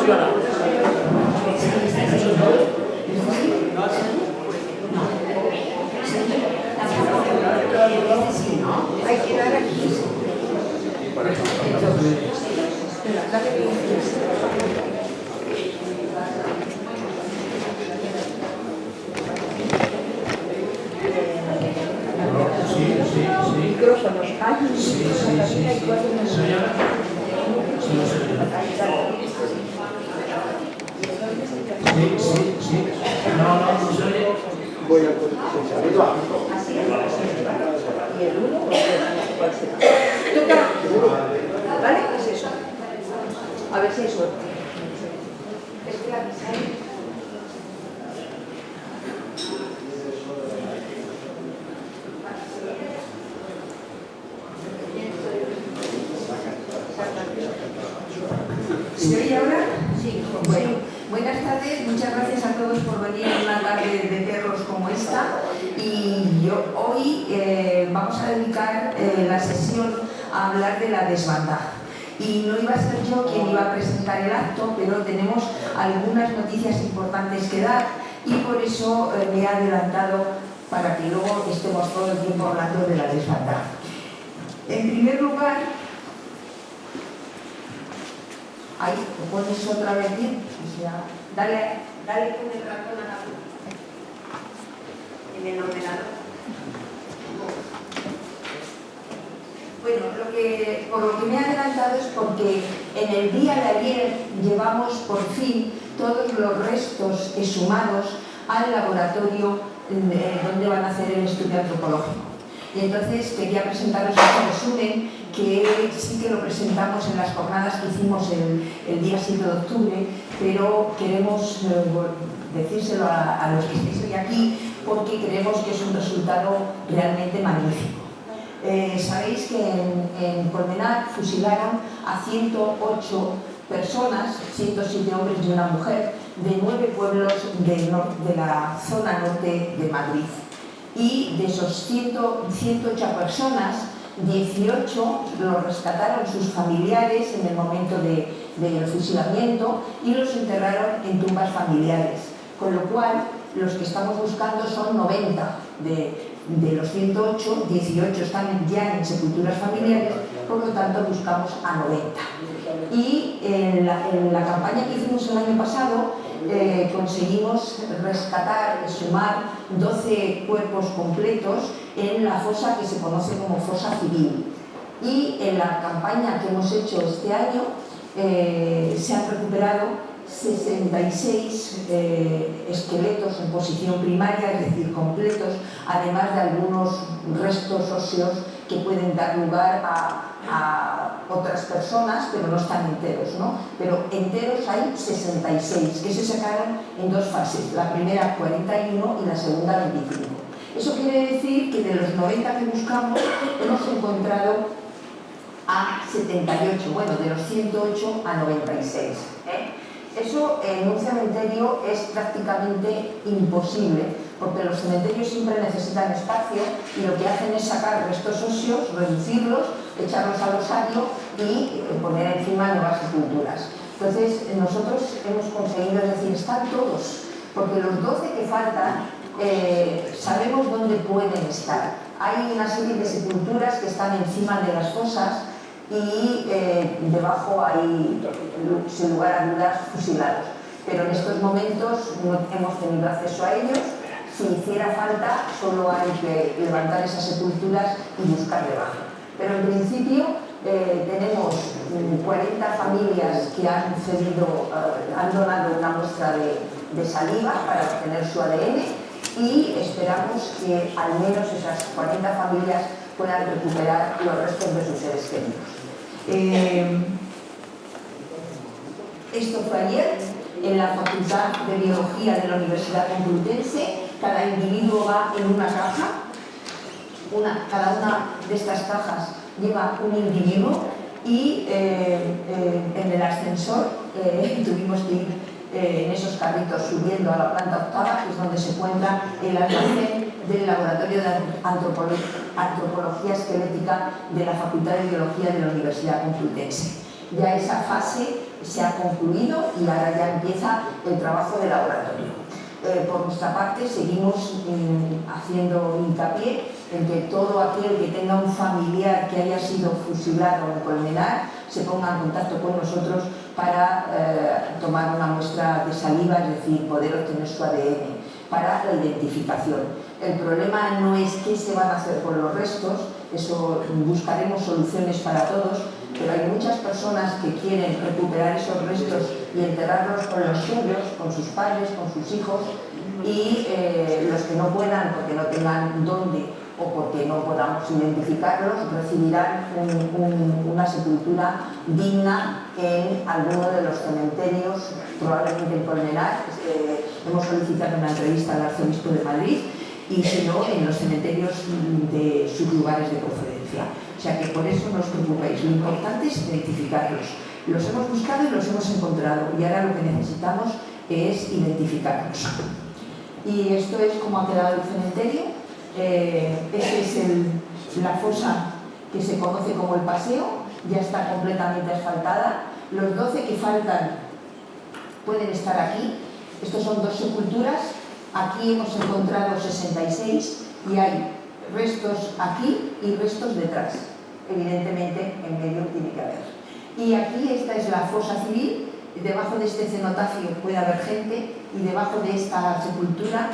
funciona. Hay que dar aquí. Micrófonos. Sí. No se oye. Voy a poner. Así es. Y el 1 o el 2, ¿cuál será? Toca. ¿Vale? ¿Qué es eso? A ver si hay suerte. Es que la avisáis. ¿Se oye ahora? Sí. Bueno, buenas tardes, muchas gracias a todos por venir a una tarde de perros como esta. Y hoy vamos a dedicar la sesión a hablar de la desbandada. Y no iba a ser yo quien iba a presentar el acto, pero tenemos algunas noticias importantes que dar y por eso me he adelantado para que luego estemos todo el tiempo hablando de la desbandada. En primer lugar, ahí, ¿lo pones otra vez bien? O sea, dale con el ratón a la luz. En el ordenador. Bueno, por lo que me he adelantado es porque en el día de ayer llevamos por fin todos los restos exhumados al laboratorio donde van a hacer el estudio antropológico. Y entonces quería presentaros este resumen que sí que lo presentamos en las jornadas que hicimos el día 7 de octubre, pero queremos decírselo a los que estéis hoy aquí porque creemos que es un resultado realmente magnífico. Sabéis que en Colmenar fusilaron a 108 personas, 107 hombres y una mujer, de 9 pueblos de la zona norte de Madrid. Y de esos 108 personas, 18 los rescataron sus familiares en el momento del fusilamiento y los enterraron en tumbas familiares. Con lo cual, los que estamos buscando son 90 de los 108, 18 están ya en sepulturas familiares, por lo tanto buscamos a 90. Y en la campaña que hicimos el año pasado conseguimos rescatar, sumar 12 cuerpos completos en la fosa que se conoce como fosa civil. Y en la campaña que hemos hecho este año se han recuperado 66 esqueletos en posición primaria, es decir, completos, además de algunos restos óseos que pueden dar lugar a otras personas, pero no están enteros, ¿no? Pero enteros hay 66, que se sacaron en 2 fases, la primera 41 y la segunda 25. Eso quiere decir que de los 90 que buscamos hemos encontrado a 78, bueno, de los 108 a 96. Eso en un cementerio es prácticamente imposible, porque los cementerios siempre necesitan espacio y lo que hacen es sacar restos óseos, reducirlos, echarlos al osario y poner encima nuevas sepulturas. Entonces, nosotros hemos conseguido, es decir, están todos, porque los 12 que faltan sabemos dónde pueden estar. Hay una serie de sepulturas que están encima de las fosas y debajo hay, sin lugar a dudas, fusilados. Pero en estos momentos no hemos tenido acceso a ellos. Si hiciera falta, solo hay que levantar esas sepulturas y buscar debajo. Pero en principio tenemos 40 familias que han donado una muestra de saliva para obtener su ADN y esperamos que al menos esas 40 familias puedan recuperar los restos de sus seres queridos. Esto fue ayer en la Facultad de Biología de la Universidad Complutense. Cada individuo va en una caja, cada una de estas cajas lleva un individuo y en el ascensor tuvimos que ir en esos carritos subiendo a la planta octava, que es donde se encuentra el almacén del Laboratorio de Antropología Esquelética de la Facultad de Biología de la Universidad Complutense. ya esa fase se ha concluido y ahora ya empieza el trabajo de laboratorio. Por nuestra parte seguimos haciendo hincapié en que todo aquel que tenga un familiar que haya sido fusilado en Colmenar se ponga en contacto con nosotros para tomar una muestra de saliva, es decir, poder obtener su ADN para la identificación. El problema no es qué se van a hacer con los restos, eso buscaremos soluciones para todos, pero hay muchas personas que quieren recuperar esos restos y enterrarlos con los suyos, con sus padres, con sus hijos, y los que no puedan porque no tengan dónde o porque no podamos identificarlos, recibirán una sepultura digna en alguno de los cementerios, probablemente en Colmenar. Hemos solicitado una entrevista al arzobispo de Madrid, y si no, en los cementerios de sus lugares de procedencia. O sea que por eso no os preocupéis, lo importante es identificarlos. Los hemos buscado y los hemos encontrado, y ahora lo que necesitamos es identificarlos. Y esto es como ha quedado el cementerio. Esta es la fosa que se conoce como el paseo, ya está completamente asfaltada. Los 12 que faltan pueden estar aquí. Estos son 2 sepulturas. Aquí hemos encontrado 66 y hay restos aquí y restos detrás. Evidentemente en medio tiene que haber. Y aquí esta es la fosa civil. Debajo de este cenotafio puede haber gente, y debajo de esta sepultura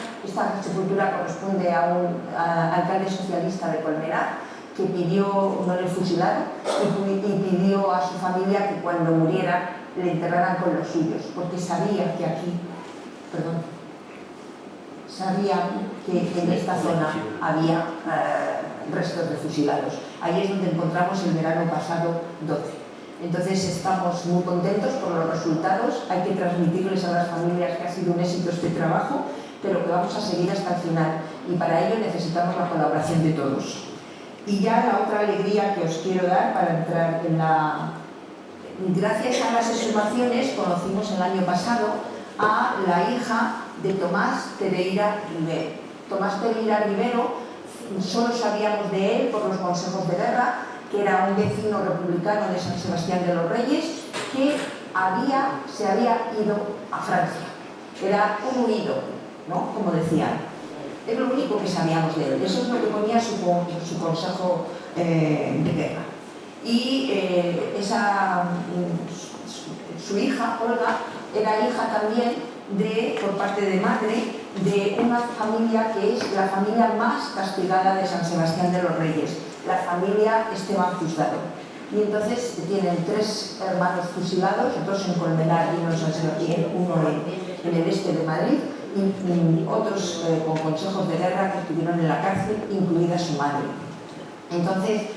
corresponde a un alcalde socialista de Colmenar que pidió, no le fusilaron, y pidió a su familia que cuando muriera le enterraran con los suyos, porque sabía que aquí, sabían que en esta zona había restos de fusilados. Ahí es donde encontramos el verano pasado 12. Entonces estamos muy contentos por los resultados. Hay que transmitirles a las familias que ha sido un éxito este trabajo, pero que vamos a seguir hasta el final, y para ello necesitamos la colaboración de todos. Y ya la otra alegría que os quiero dar para entrar en la... Gracias a las exhumaciones conocimos el año pasado a la hija de Tomás Pereira Rivero. Tomás Pereira Rivero, solo sabíamos de él por los consejos de guerra, que era un vecino republicano de San Sebastián de los Reyes, que se había ido a Francia. Era un huido, ¿no? Como decían. Es lo único que sabíamos de él. Eso es lo que ponía su consejo de guerra. Y su hija, Olga, era hija también por parte de madre, de una familia que es la familia más castigada de San Sebastián de los Reyes, la familia Esteban Juzgado. Y entonces tienen 3 hermanos fusilados, 2 en Colmenar y uno en San Sebastián, uno en el este de Madrid, y otros con consejos de guerra que estuvieron en la cárcel, incluida su madre. Entonces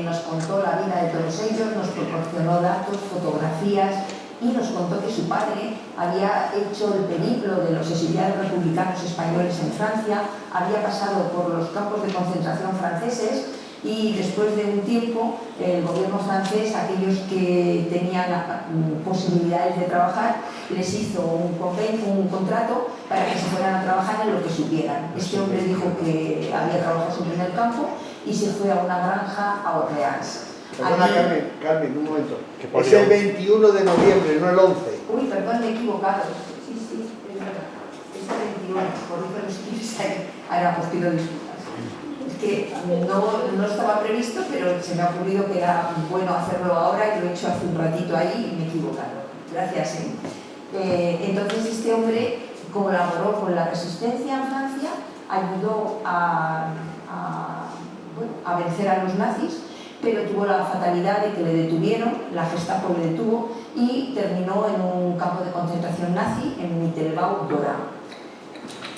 nos contó la vida de todos ellos, nos proporcionó datos, fotografías, y nos contó que su padre había hecho el periplo de los exiliados republicanos españoles en Francia, había pasado por los campos de concentración franceses, y después de un tiempo el gobierno francés, aquellos que tenían posibilidades de trabajar, les hizo un contrato para que se fueran a trabajar en lo que supieran. Este hombre dijo que había trabajado siempre en el campo y se fue a una granja a Orleans. Perdona, Carmen, un momento. Es el 21 de noviembre, no el 11. Uy, perdón, me he equivocado. Sí, es verdad. Es el 21, por eso lo escribes ahí. Ahora os pido disculpas. Es que no estaba previsto, pero se me ha ocurrido que era bueno hacerlo ahora, y lo he hecho hace un ratito ahí y me he equivocado. Gracias. Entonces este hombre colaboró con la resistencia en Francia, ayudó a vencer a los nazis, pero tuvo la fatalidad de que le detuvieron, la Gestapo le detuvo y terminó en un campo de concentración nazi en Mittelbau-Dora.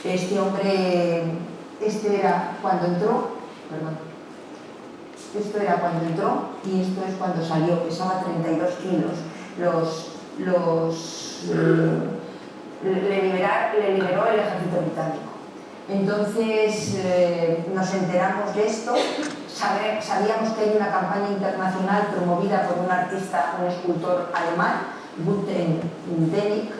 Este hombre, esto era cuando entró y esto es cuando salió, pesaba 32 kilos. Le liberó el ejército británico. Entonces nos enteramos de esto. Sabíamos que hay una campaña internacional promovida por un artista, un escultor alemán, Gunther Dennig,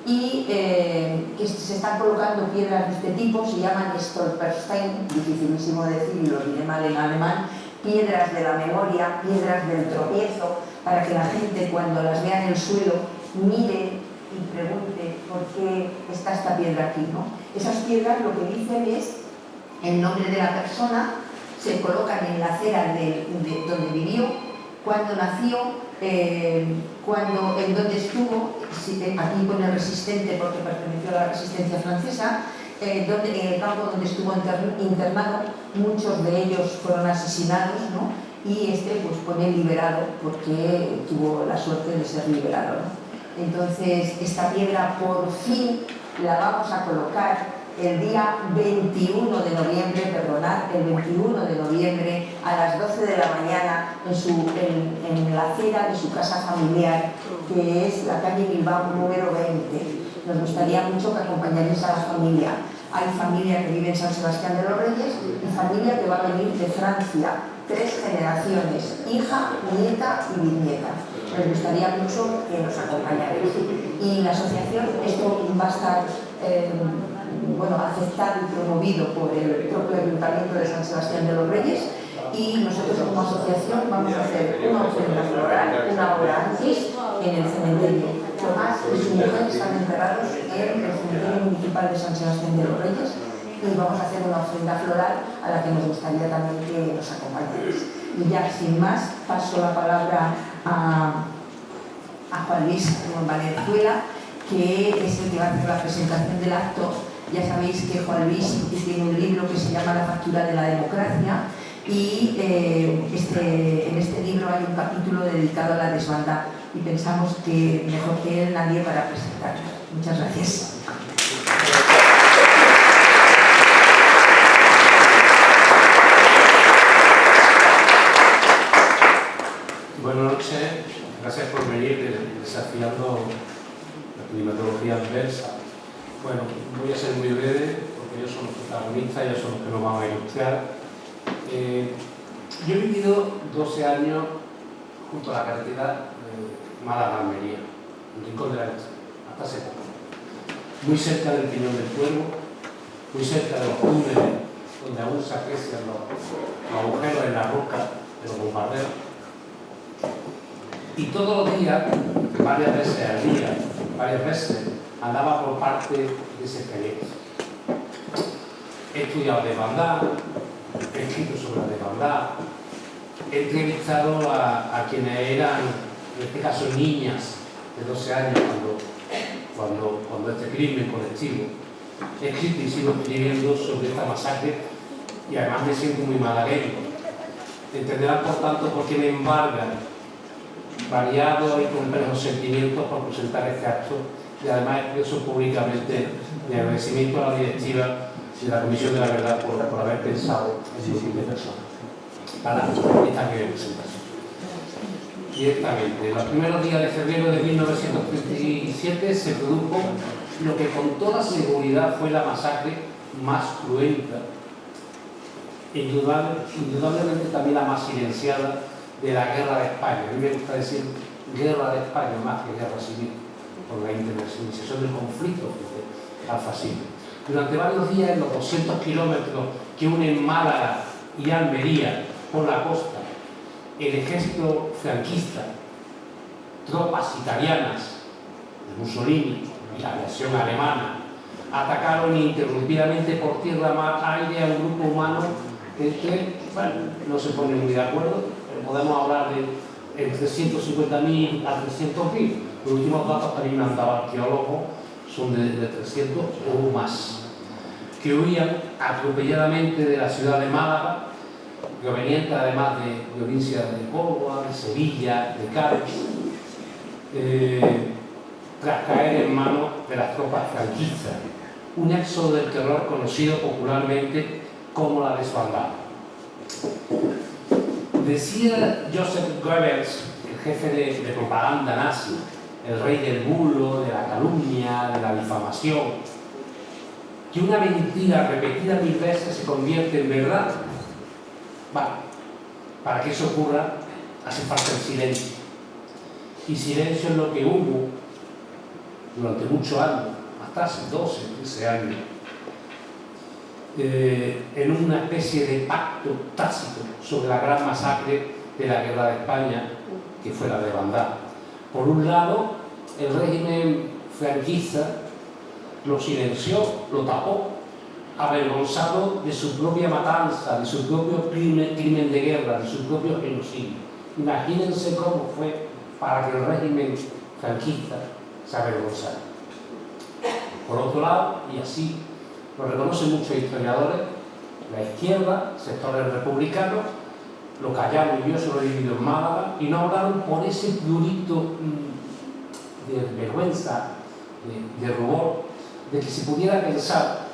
y que se están colocando piedras de este tipo, se llaman Stolperstein, dificilísimo decir y lo diré mal en alemán, piedras de la memoria, piedras del tropiezo, para que la gente cuando las vea en el suelo mire y pregunte por qué está esta piedra aquí, ¿no? Esas piedras lo que dicen es el nombre de la persona, se colocan en la acera de donde vivió, cuando nació, en donde estuvo, aquí pone resistente porque perteneció a la resistencia francesa, en el campo donde estuvo internado, muchos de ellos fueron asesinados, ¿no? Y pues pone liberado porque tuvo la suerte de ser liberado, ¿no? Entonces, esta piedra por fin la vamos a colocar el día 21 de noviembre, perdonad, el 21 de noviembre a las 12 de la mañana en la acera de su casa familiar, que es la calle Bilbao número 20. Nos gustaría mucho que acompañarais a la familia. Hay familia que vive en San Sebastián de los Reyes y familia que va a venir de Francia, 3 generaciones, hija, nieta y bisnieta. Nos gustaría mucho que nos acompañarais. Y la asociación, esto va a estar aceptado y promovido por el propio Ayuntamiento de San Sebastián de los Reyes, y nosotros como asociación vamos a hacer una ofrenda floral una hora antes en el cementerio. Tomás y su mujer están enterrados en el cementerio municipal de San Sebastián de los Reyes, y vamos a hacer una ofrenda floral a la que nos gustaría también que nos acompañéis. Y ya sin más paso la palabra a Juan Luis Valenzuela, que es el que va a hacer la presentación del acto. Ya sabéis que Juan Luis tiene un libro que se llama La factura de la democracia, y en este libro hay un capítulo dedicado a la desbandada, y pensamos que mejor que él nadie para presentarlo. Muchas gracias. Buenas noches, gracias por venir desafiando la climatología adversa. Bueno, voy a ser muy breve porque ellos son los protagonistas, ellos son los que nos van a ilustrar. Yo he vivido 12 años junto a la carretera Málaga-Almería, en el Rincón de la Noche, hasta hace poco. Muy cerca del Piñón del Cuervo, muy cerca de los túneles donde aún se aprecian los agujeros en la roca de los bombarderos. Y todos los días, varias veces al día, andaba por parte de ese experiencia. He estudiado desbandada, he escrito sobre la desbandada, he entrevistado a quienes eran, en este caso, niñas de 12 años cuando este crimen colectivo. He escrito y sigo escribiendo sobre esta masacre, y además me siento muy malagueño. Entenderán, por tanto, por qué me embargan variados y complejos sentimientos por presentar este acto, y además expreso públicamente mi agradecimiento a la directiva de la Comisión de la Verdad por haber pensado en un grupo de personas para esta breve presentación. Directamente, los primeros días de febrero de 1937 se produjo lo que con toda seguridad fue la masacre más cruenta, indudablemente también la más silenciada de la guerra de España. A mí me gusta decir guerra de España más que guerra civil, por la iniciación del conflicto frente al fascismo. Durante varios días, en los 200 kilómetros que unen Málaga y Almería por la costa, el ejército franquista, tropas italianas de Mussolini y la aviación alemana atacaron ininterrumpidamente por tierra, mar, aire a un grupo humano que no se pone muy de acuerdo, pero podemos hablar de entre 150.000 a 300.000. Los últimos datos que a mí me han dado arqueólogos son de 300 o más, que huían atropelladamente de la ciudad de Málaga, provenientes además de provincias de Córdoba, de Sevilla, de Cádiz, tras caer en manos de las tropas franquistas. Un éxodo del terror conocido popularmente como la desbandada. Decía Joseph Goebbels, el jefe de propaganda nazi, el rey del bulo, de la calumnia, de la difamación, que una mentira repetida 1000 veces se convierte en verdad. Para que eso ocurra hace falta el silencio. Y silencio es lo que hubo durante muchos años, hasta hace 12, 13 años, en una especie de pacto tácito sobre la gran masacre de la guerra de España que fuera de bandar. Por un lado, el régimen franquista lo silenció, lo tapó, avergonzado de su propia matanza, de su propio crimen de guerra, de su propio genocidio. Imagínense cómo fue para que el régimen franquista se avergonzara. Por otro lado, y así lo reconocen muchos historiadores, la izquierda, sectores republicanos, lo callaron, y yo se lo he vivido en Málaga, y no hablaron por ese prurito de vergüenza, de rubor, de que se pudiera pensar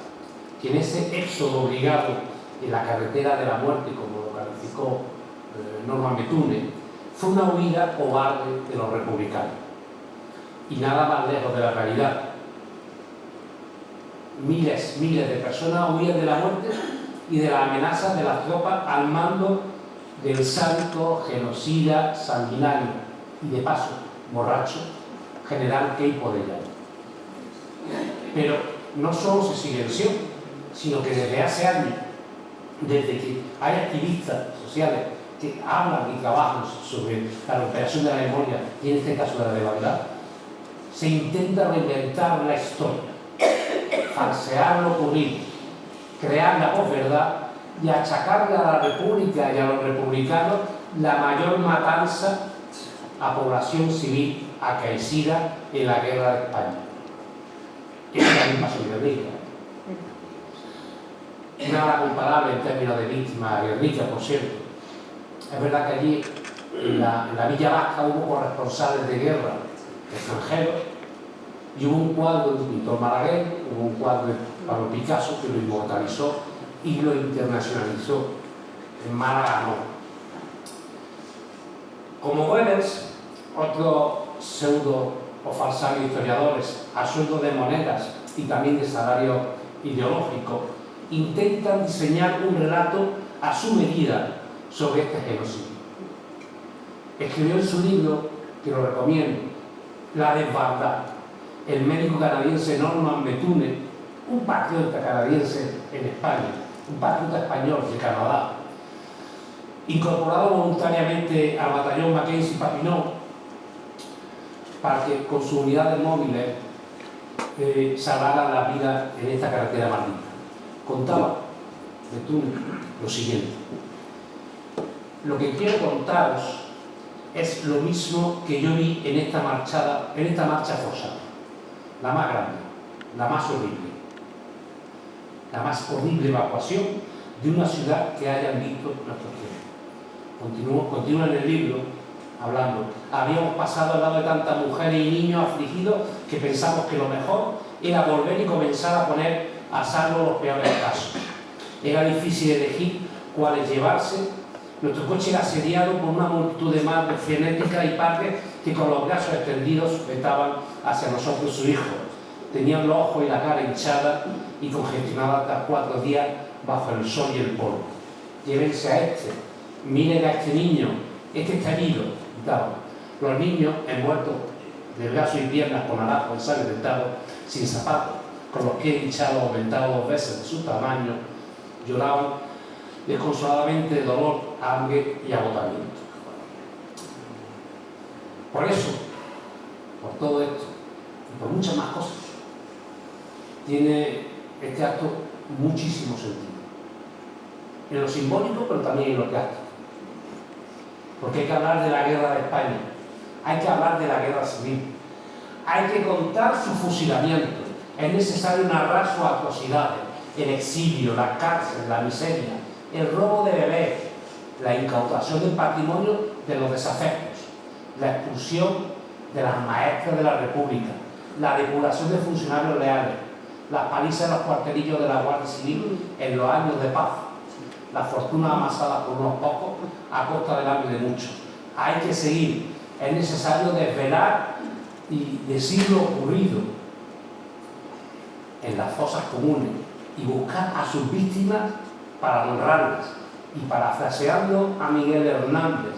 que en ese éxodo obligado en la carretera de la muerte, como lo calificó Norman Bethune, fue una huida cobarde de los republicanos. Y nada más lejos de la realidad. Miles de personas huían de la muerte y de las amenazas de las tropas al mando del sádico, genocida, sanguinario y de paso borracho general Queipo de Llano. Pero no solo se silenció, sino que desde hace años, desde que hay activistas sociales que hablan y trabajan sobre la recuperación de la memoria, y en este caso de la desbandada, se intenta reinventar la historia, falsear lo ocurrido, crear la posverdad y achacarle a la República y a los republicanos la mayor matanza a población civil acaecida en la guerra de España. Es la misma solidaridad. Nada comparable en términos de víctimas guerrilla, por cierto. Es verdad que allí, en la Villa Vasca, hubo corresponsales de guerra extranjeros, y hubo un cuadro de un pintor malagueño, hubo un cuadro de Pablo Picasso que lo inmortalizó y lo internacionalizó. En Málaga no. Como Goebbels, otros pseudo o falsarios historiadores a sueldo de monedas y también de salario ideológico, intentan diseñar un relato a su medida sobre este genocidio. Escribió en su libro, que lo recomiendo, La desbandada, el médico canadiense Norman Bethune, un patriota canadiense en España, un patriota español de Canadá, incorporado voluntariamente al batallón Mackenzie Papineau para que con sus unidades móviles salvaran la vida en esta carretera maldita. Contaba Bethune lo siguiente: lo que quiero contaros es lo mismo que yo vi en esta marcha forzada, la más grande, la más horrible evacuación de una ciudad que hayan visto nuestros tiempos. Continúa en el libro hablando: habíamos pasado al lado de tantas mujeres y niños afligidos que pensamos que lo mejor era volver y comenzar a poner a salvo los peores casos. Era difícil elegir cuáles llevarse. Nuestro coche era asediado por una multitud de madres frenéticas y padres que con los brazos extendidos sujetaban hacia nosotros sus hijos. Tenían los ojos y la cara hinchada y congestionada tras 4 días bajo el sol y el polvo. Llévense a este, miren a este niño, este está herido, gritaban. Los niños envueltos de brazos y piernas con harapos ensangrentados, sin zapatos, con los pies hinchados aumentados 2 veces de su tamaño, lloraban desconsoladamente de dolor, hambre y agotamiento. Por eso, por todo esto y por muchas más cosas, tiene este acto muchísimo sentido. En lo simbólico, pero también en lo práctico. Porque hay que hablar de la guerra de España, hay que hablar de la guerra civil, hay que contar su fusilamiento, es necesario narrar sus atrocidades, el exilio, la cárcel, la miseria, el robo de bebés, la incautación del patrimonio de los desafectos, la expulsión de las maestras de la República, la depuración de funcionarios leales, las palizas en los cuartelillos de la Guardia Civil en los años de paz, la fortuna amasada por unos pocos a costa del hambre de muchos. Hay que seguir, es necesario desvelar y decir lo ocurrido en las fosas comunes y buscar a sus víctimas para honrarlas. Y parafraseando a Miguel Hernández,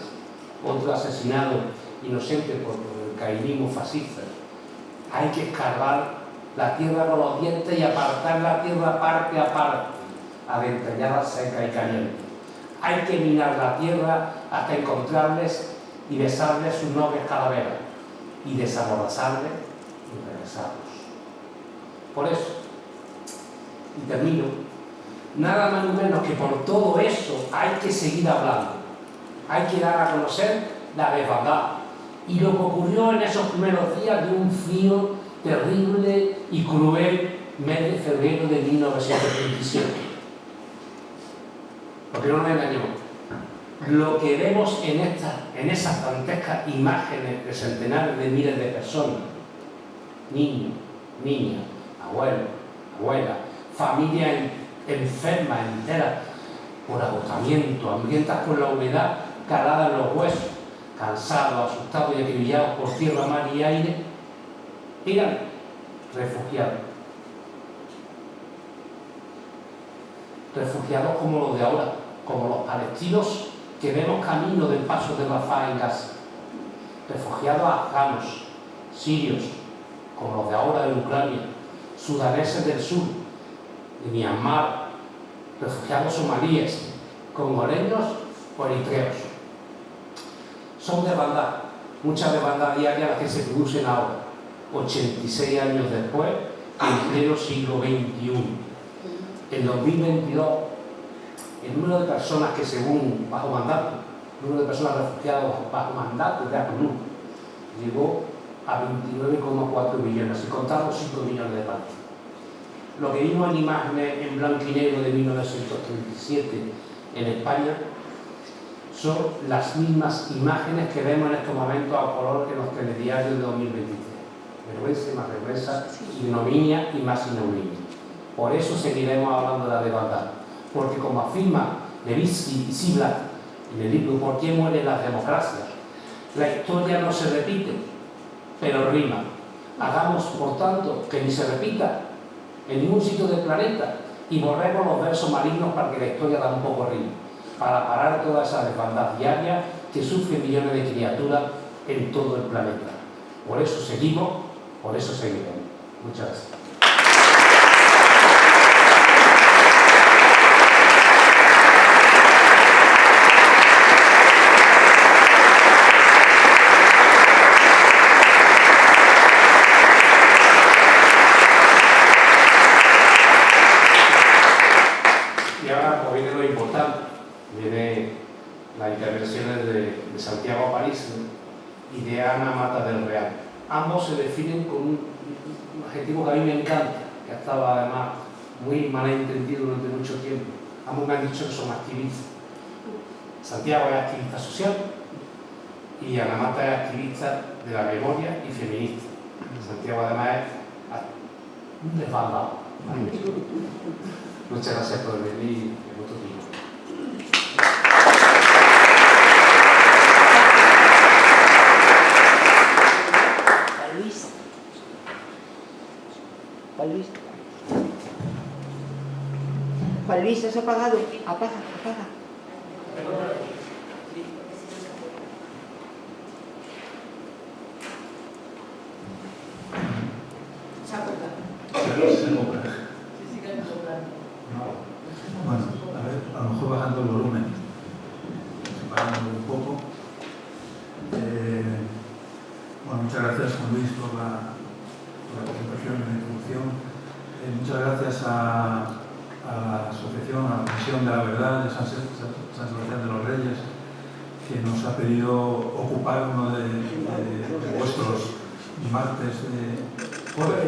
otro asesinado inocente por el caínismo fascista, hay que escarbar la tierra con los dientes y apartar la tierra parte a parte, adentrallada, seca y caliente. Hay que minar la tierra hasta encontrarles y besarles sus nobles calaveras y desamordazarles y regresarlos. Por eso, y termino, nada más ni menos que por todo eso hay que seguir hablando. Hay que dar a conocer la desbandad y lo que ocurrió en esos primeros días de un frío terrible y cruel mes de febrero de 1937. Porque no nos engañemos. Lo que vemos en esas dantescas imágenes de centenares de miles de personas, niños, niñas, abuelos, abuelas, familias enfermas enteras por agotamiento, hambrientas por la humedad calada en los huesos, cansados, asustados y acribillados por tierra, mar y aire, eran refugiados. Refugiados como los de ahora, como los palestinos que vemos camino del paso de Rafah en Gaza. Refugiados afganos, sirios, como los de ahora de Ucrania, sudaneses del sur, de Myanmar, refugiados somalíes, congoleños o eritreos. Son desbandad, muchas desbandadas diarias las que se producen ahora, 86 años después, en pleno siglo XXI. En 2022, el número de personas que según bajo mandato, el número de personas refugiadas bajo mandato de ACNUR llegó a 29,4 millones, y contamos 5 millones de partos. Lo que vimos en imágenes en blanco y negro de 1937 en España son las mismas imágenes que vemos en estos momentos a color en los telediarios de 2023. Vergüenza y más vergüenza, ignominia y más ignominia. Por eso seguiremos hablando de la desbandada, porque como afirma Levitsky y Ziblatt en el libro ¿Por qué mueren las democracias?, la historia no se repite, pero rima. Hagamos, por tanto, que ni se repita en ningún sitio del planeta y borremos los versos malignos para que la historia da un poco rima, para parar toda esa desbandada diaria que sufren millones de criaturas en todo el planeta. Por eso seguimos, por eso seguiremos. Muchas gracias. Viene las intervenciones de Santiago Aparicio y de Ana Mata del Real. Ambos se definen con un adjetivo que a mí me encanta, que ha estado además muy malentendido durante mucho tiempo. Ambos me han dicho que son activistas. Santiago es activista social y Ana Mata es activista de la memoria y feminista. Santiago además es un desbandado. Muchas gracias por venir en otro tiempo. Juan Luis, ¿has apagado? Apaga. Se ha cortado. Bueno, a lo mejor bajando el volumen, separándolo un poco. Bueno, muchas gracias, Juan Luis, por la presentación y la introducción. Muchas gracias a la asociación, a la Comisión de la Verdad de San Sebastián de los Reyes, que nos ha pedido ocupar uno de vuestros martes jueves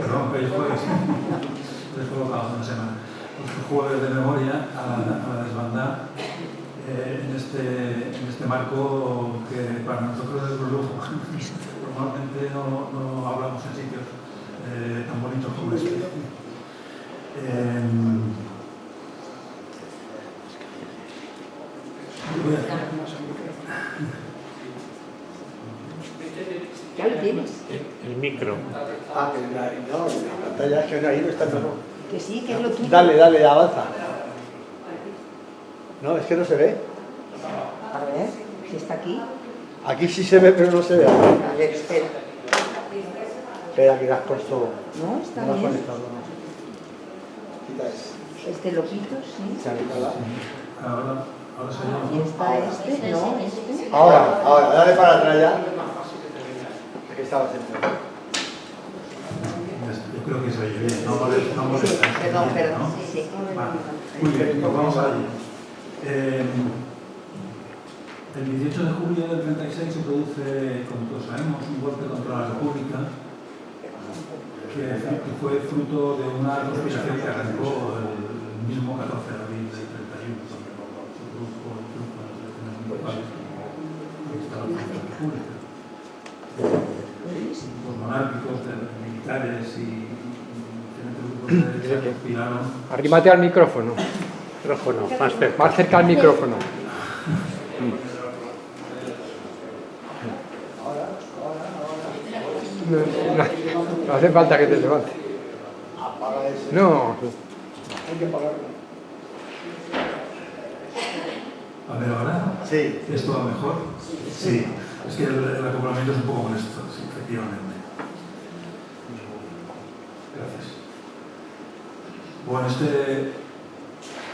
descolocados en la semana, nuestros jueves de memoria a la desbandada en este marco que para nosotros es un lujo. Normalmente no hablamos en sitios tan bonitos como este. ¿Ya lo tienes? El micro. Ah, que no, la pantalla es que ahí no está todo. Que sí, que es lo tuyo. Dale, avanza. No, es que no se ve. A ver, si está aquí. Aquí sí se ve, pero no se ve. A ver, espera. Espera, que has puesto. No, está No has bien. conectado, no. Quita eso. Este lo quito, sí. Se ha conectado. Ahora Ahora se llama. Aquí está este, no, este. Ahora, dale para atrás ya. Aquí estaba sentado. Yo creo que se oye bien, no molesta. Perdón. ¿No? Sí. Vale. Muy bien, pues vamos allí. El 18 de julio del 36 se produce, como todos sabemos, un golpe contra la República que fue fruto de una conspiración que arrancó el mismo 14 de abril del 31, cuando se produjo el triunfo de las elecciones municipales que instalaron la República. Los monárquicos, militares y diferentes grupos de derecha conspiraron. Arrímate al micrófono. Más cerca al micrófono. No hace falta que te levantes. No. Hay que apagarlo. A ver, ahora. Sí. ¿Esto va mejor? Sí. Es que el acoplamiento es un poco molesto, sí, efectivamente. Gracias. Bueno,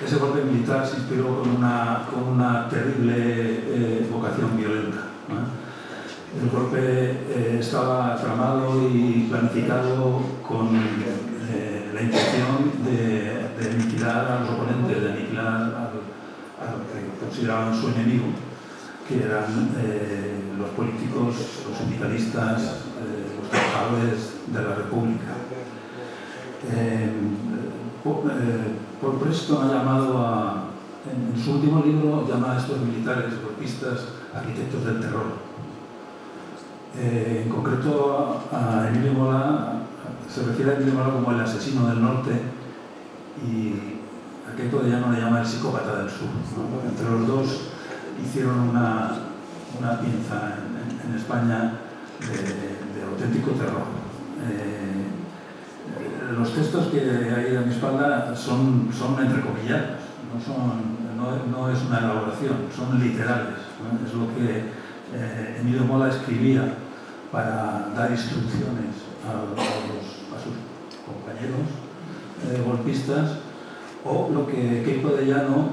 ese golpe militar se inspiró con una terrible vocación violenta, ¿no? El golpe estaba tramado y planificado con la intención de aniquilar a los oponentes, de aniquilar a lo que consideraban su enemigo, que eran los políticos, los sindicalistas, los trabajadores de la República. Paul Preston ha llamado en su último libro, llama a estos militares golpistas arquitectos del terror. En concreto a Emilio Mola, se refiere a Emilio Mola como el asesino del norte y a Queco de Llano le llama el psicópata del sur, ¿no? Entre los dos hicieron una pinza en España de auténtico terror. Los textos que hay a mi espalda son entrecomillados, no es una elaboración, son literales, ¿no? Es lo que Emilio Mola escribía para dar instrucciones a sus compañeros golpistas, o lo que Queipo de Llano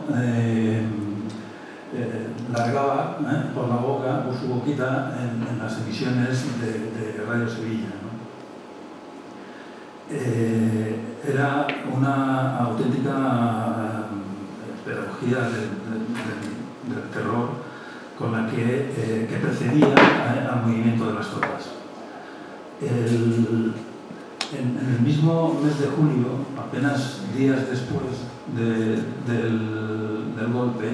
largaba por la boca, por su boquita, en las emisiones de Radio Sevilla, ¿no? Era una auténtica pedagogía del terror con la que precedía al movimiento de las tropas. En el mismo mes de julio, apenas días después del golpe,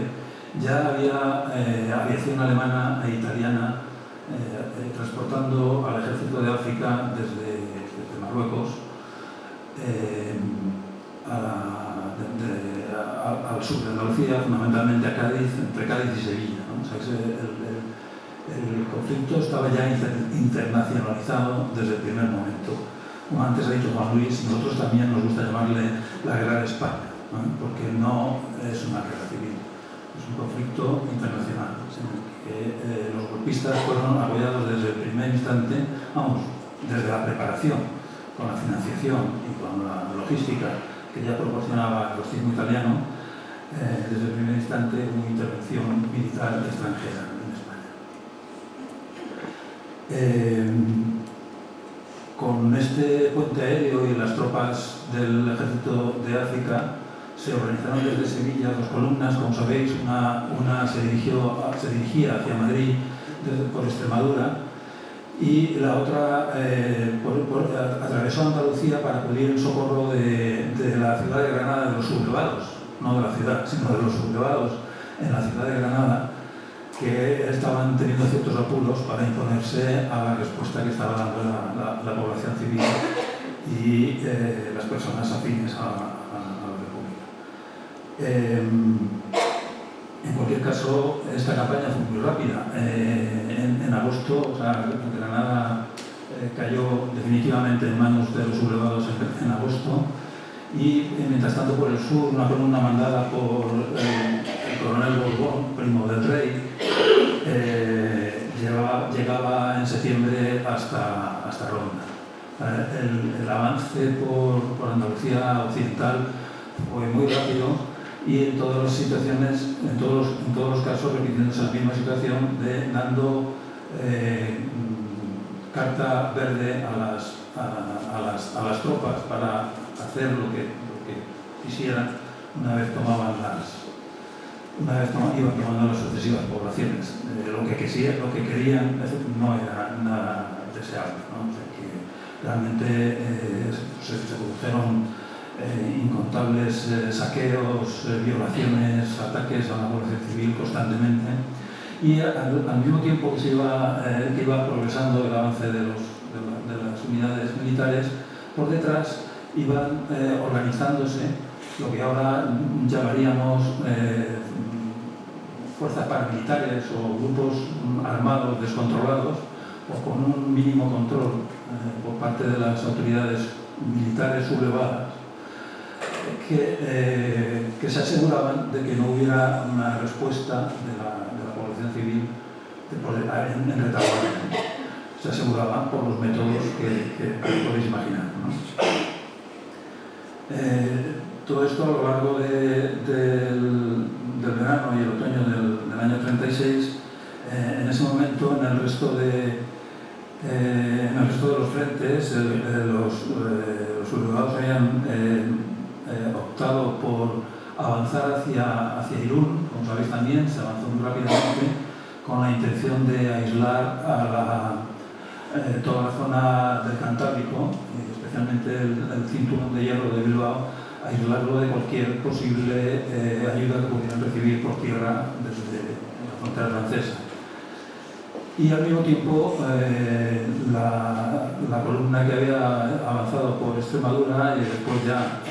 ya había aviación alemana e italiana transportando al ejército de África desde Marruecos al sur de Andalucía, fundamentalmente a Cádiz, entre Cádiz y Sevilla, ¿no? O sea, el conflicto estaba ya internacionalizado desde el primer momento. Como antes ha dicho Juan Luis, nosotros también nos gusta llamarle la guerra de España, ¿no? Porque no es una guerra civil, es un conflicto internacional en el que los golpistas fueron apoyados desde el primer instante, desde la preparación, con la financiación y con la logística que ya proporcionaba el fascismo italiano, desde el primer instante una intervención militar extranjera en España. Con este puente aéreo y las tropas del ejército de África se organizaron desde Sevilla dos columnas, como sabéis, una se dirigía hacia Madrid por Extremadura y la otra atravesó Andalucía para acudir en socorro de la ciudad de Granada, de los sublevados, no de la ciudad, sino de los sublevados en la ciudad de Granada, que estaban teniendo ciertos apuros para imponerse a la respuesta que estaba dando la población civil y las personas afines a la República. En cualquier caso, esta campaña fue muy rápida. En agosto, o sea, Granada cayó definitivamente en manos de los sublevados en agosto y, mientras tanto, por el sur, una columna mandada por el coronel Borbón, primo del rey, llegaba en septiembre hasta Ronda. El avance por Andalucía occidental fue muy rápido y en todas las situaciones, en todos los casos repitiéndose la misma situación de dando carta verde a las tropas para hacer lo que quisieran una vez iban tomando las sucesivas poblaciones. Lo que querían no era nada deseable, ¿no? O sea que realmente se produjeron incontables saqueos, violaciones, ataques a la población civil constantemente, y al mismo tiempo que iba progresando el avance de las unidades militares, por detrás iban organizándose lo que ahora llamaríamos fuerzas paramilitares o grupos armados descontrolados, o con un mínimo control por parte de las autoridades militares sublevadas, que se aseguraban de que no hubiera una respuesta de la población civil en retaguardia. Se aseguraban por los métodos que podéis imaginar, ¿no? Todo esto a lo largo del verano y el otoño del año 36, en ese momento en el resto de los frentes los sublevados habían optado por avanzar hacia Irún. Como sabéis también, se avanzó muy rápidamente con la intención de aislar toda la zona del Cantábrico, especialmente el cinturón de hierro de Bilbao, aislarlo de cualquier posible ayuda que pudieran recibir por tierra desde la frontera francesa. Y al mismo tiempo la columna que había avanzado por Extremadura y después ya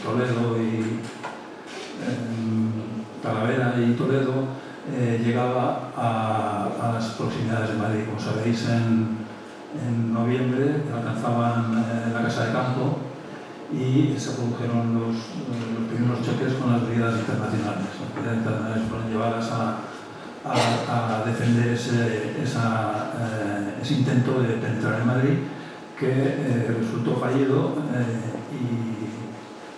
Toledo y Talavera y Toledo llegaba a las proximidades de Madrid. Como sabéis, en noviembre alcanzaban la Casa de Campo y se produjeron los primeros choques con las brigadas internacionales. Las brigadas internacionales fueron llevadas a defender ese intento de penetrar en Madrid, que resultó fallido, y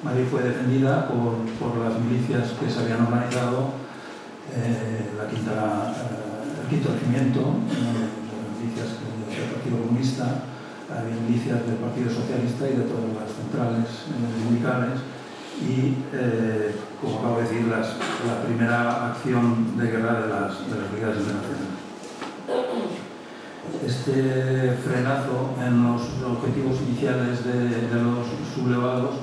Madrid fue defendida por las milicias que se habían organizado, el quinto regimiento, las milicias del Partido Comunista, había milicias del Partido Socialista y de todas las centrales sindicales, y como acabo de decir, la primera acción de guerra de las brigadas internacionales. Este frenazo en los objetivos iniciales de los sublevados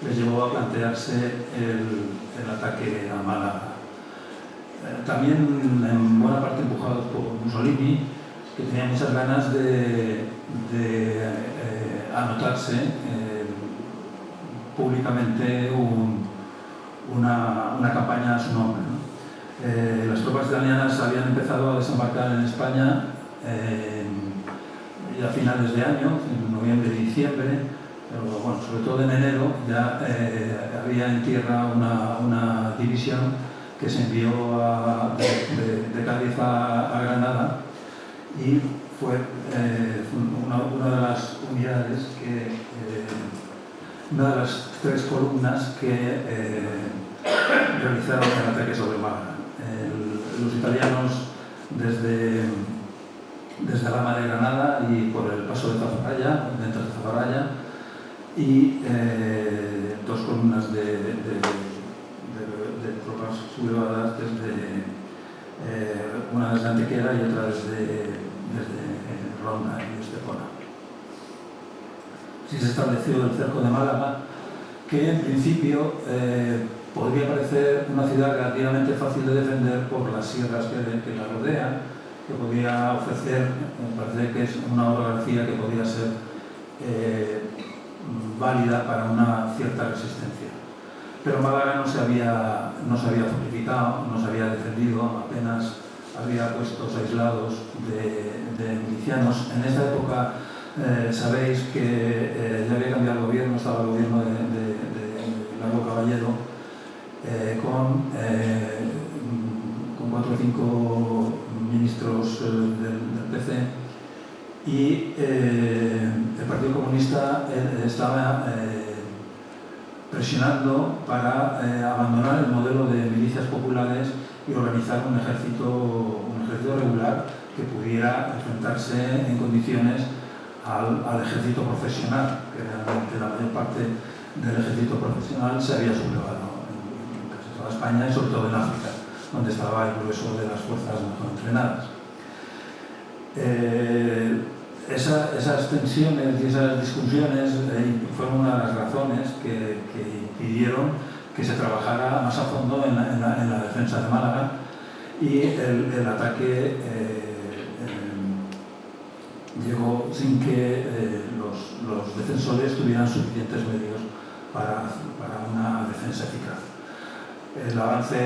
les llevó a plantearse el ataque a Málaga. También en buena parte empujados por Mussolini, que tenía muchas ganas de anotarse públicamente una campaña a su nombre, ¿no? Las tropas italianas habían empezado a desembarcar en España ya a finales de año, en noviembre y diciembre, pero bueno, sobre todo en enero ya había en tierra una división que se envió de Cádiz a Granada, y fue una de las unidades una de las tres columnas que realizaron el ataque sobre Málaga. Los italianos desde Alhama de Granada y por el paso de Zafarraya, dentro de Zafarraya, y dos columnas de tropas sublevadas desde una desde Antequera y otra desde Ronda y Estepona. Sí se estableció el cerco de Málaga, que en principio podría parecer una ciudad relativamente fácil de defender por las sierras que la rodean, que podría ofrecer, me parece que es una orografía que podría ser válida para una cierta resistencia. Pero Málaga no se había fortificado, no se había defendido, apenas había puestos aislados de milicianos. En esta época sabéis que ya había cambiado el gobierno, estaba el gobierno de Largo Caballero, con 4 o 5 ministros del PC, y el Partido Comunista estaba presionando para abandonar el modelo de milicias populares y organizar un ejército regular que pudiera enfrentarse en condiciones al ejército profesional, que realmente la mayor parte del ejército profesional se había sublevado en casi toda España y sobre todo en África, donde estaba el grueso de las fuerzas mejor entrenadas. Esas tensiones y esas discusiones fueron una de las razones que impidieron que se trabajara más a fondo en la defensa de Málaga, y el ataque llegó sin que los defensores tuvieran suficientes medios para una defensa eficaz. El avance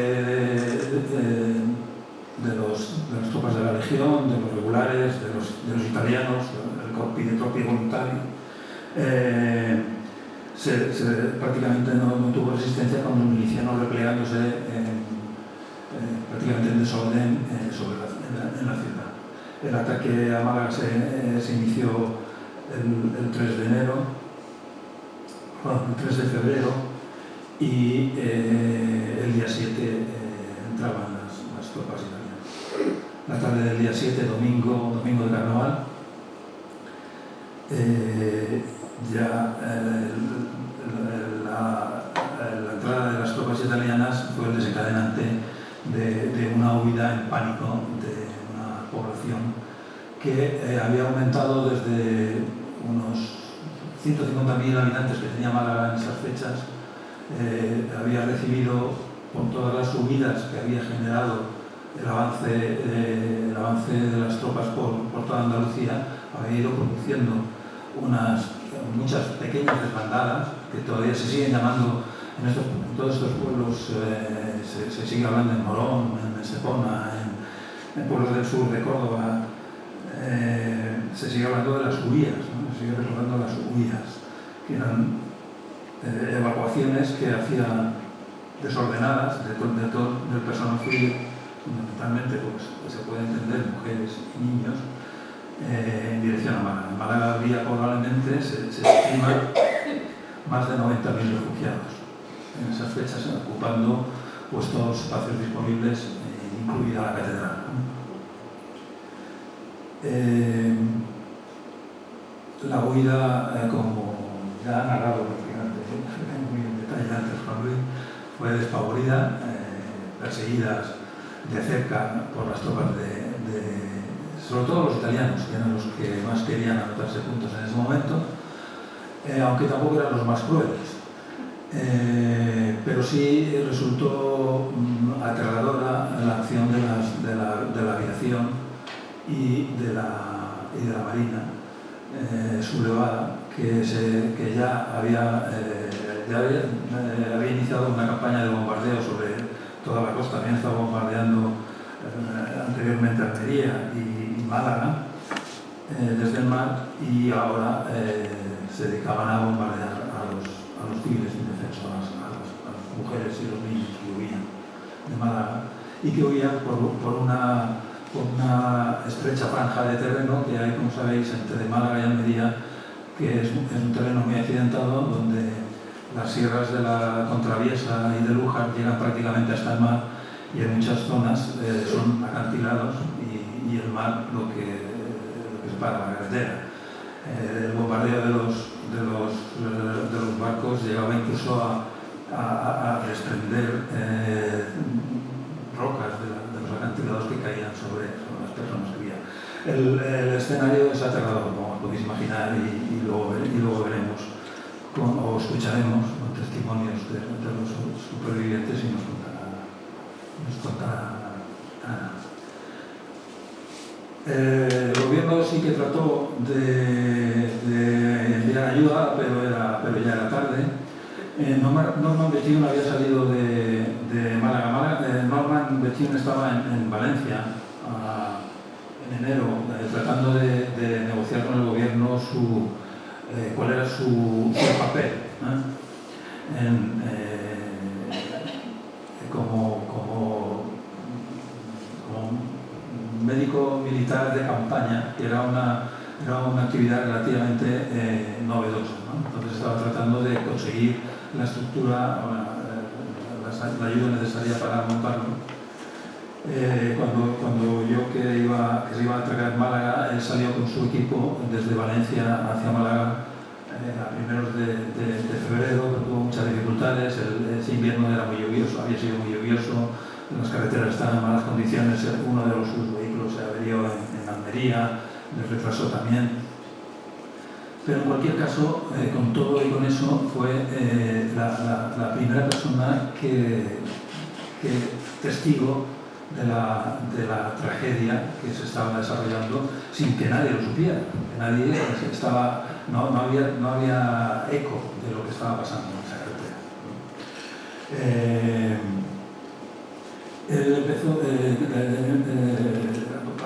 de las tropas de la Legión, de los regulares, de los italianos, el Corpi de Tropi Volontari, prácticamente no tuvo resistencia, con los milicianos replegándose prácticamente en desorden en la ciudad. El ataque a Málaga se inició el 3 de enero, el 3 de febrero, y el día 7 entraban las tropas italianas. La tarde del día 7, domingo de carnaval, la entrada de las tropas italianas fue el desencadenante de una huida en pánico de una población que había aumentado desde unos 150.000 habitantes que tenía Málaga en esas fechas. Había recibido, por todas las subidas que había generado el avance de las tropas por toda Andalucía, había ido produciendo muchas pequeñas desbandadas que todavía se siguen llamando en todos estos pueblos. Se sigue hablando en Morón, en Estepona, en pueblos del sur de Córdoba. Se sigue hablando de las huías, ¿no? Se sigue recordando las huías, que eran evacuaciones que hacían desordenadas del personal civil, fundamentalmente, pues se puede entender, mujeres y niños, en dirección a Málaga. En Málaga había probablemente, se estima, más de 90.000 refugiados en esas fechas, ocupando pues todos los espacios disponibles, incluida la catedral. La huida, como ya ha narrado muy en detalle antes Juan Luis, fue despavorida, perseguidas de cerca por las tropas sobre todo los italianos, que eran los que más querían anotarse puntos en ese momento, aunque tampoco eran los más crueles. Pero sí resultó aterradora la acción de la aviación y de la marina sublevada, que ya había iniciado una campaña de bombardeo sobre toda la costa. Habían estado bombardeando anteriormente Almería y Málaga desde el mar, y ahora se dedicaban a bombardear a los civiles indefensos, a las mujeres y los niños que huían de Málaga, y que huían por una estrecha franja de terreno que hay, como sabéis, entre Málaga y Almería, que es un terreno muy accidentado, donde las sierras de la Contraviesa y de Lújar llegan prácticamente hasta el mar, y en muchas zonas son acantilados y el mar lo que separa la carretera. El bombardeo de los barcos llegaba incluso a desprender rocas de los acantilados que caían sobre las personas que había. El escenario es aterrador, como podéis imaginar, y luego veremos o escucharemos con testimonios de los supervivientes, y nos contará. El gobierno sí que trató de enviar ayuda, pero ya era tarde. Norman Bethune había salido de Málaga. Norman Bethune estaba en Valencia en enero, tratando de negociar con el gobierno cuál era su papel, como médico militar de campaña, que era una actividad relativamente novedosa, ¿no? Entonces estaba tratando de conseguir la estructura o la ayuda necesaria para montarlo. Cuando yo que se iba a atracar en Málaga, él salió con su equipo desde Valencia hacia Málaga a primeros de febrero, pero tuvo muchas dificultades. Ese invierno era muy lluvioso, había sido muy lluvioso, las carreteras estaban en malas condiciones, uno de sus vehículos se averió en Almería, les retrasó también. Pero en cualquier caso, con todo y con eso, fue la primera persona que testigo de la tragedia que se estaba desarrollando sin que nadie lo supiera, que nadie estaba, no había eco de lo que estaba pasando en esa carretera. Él empezó,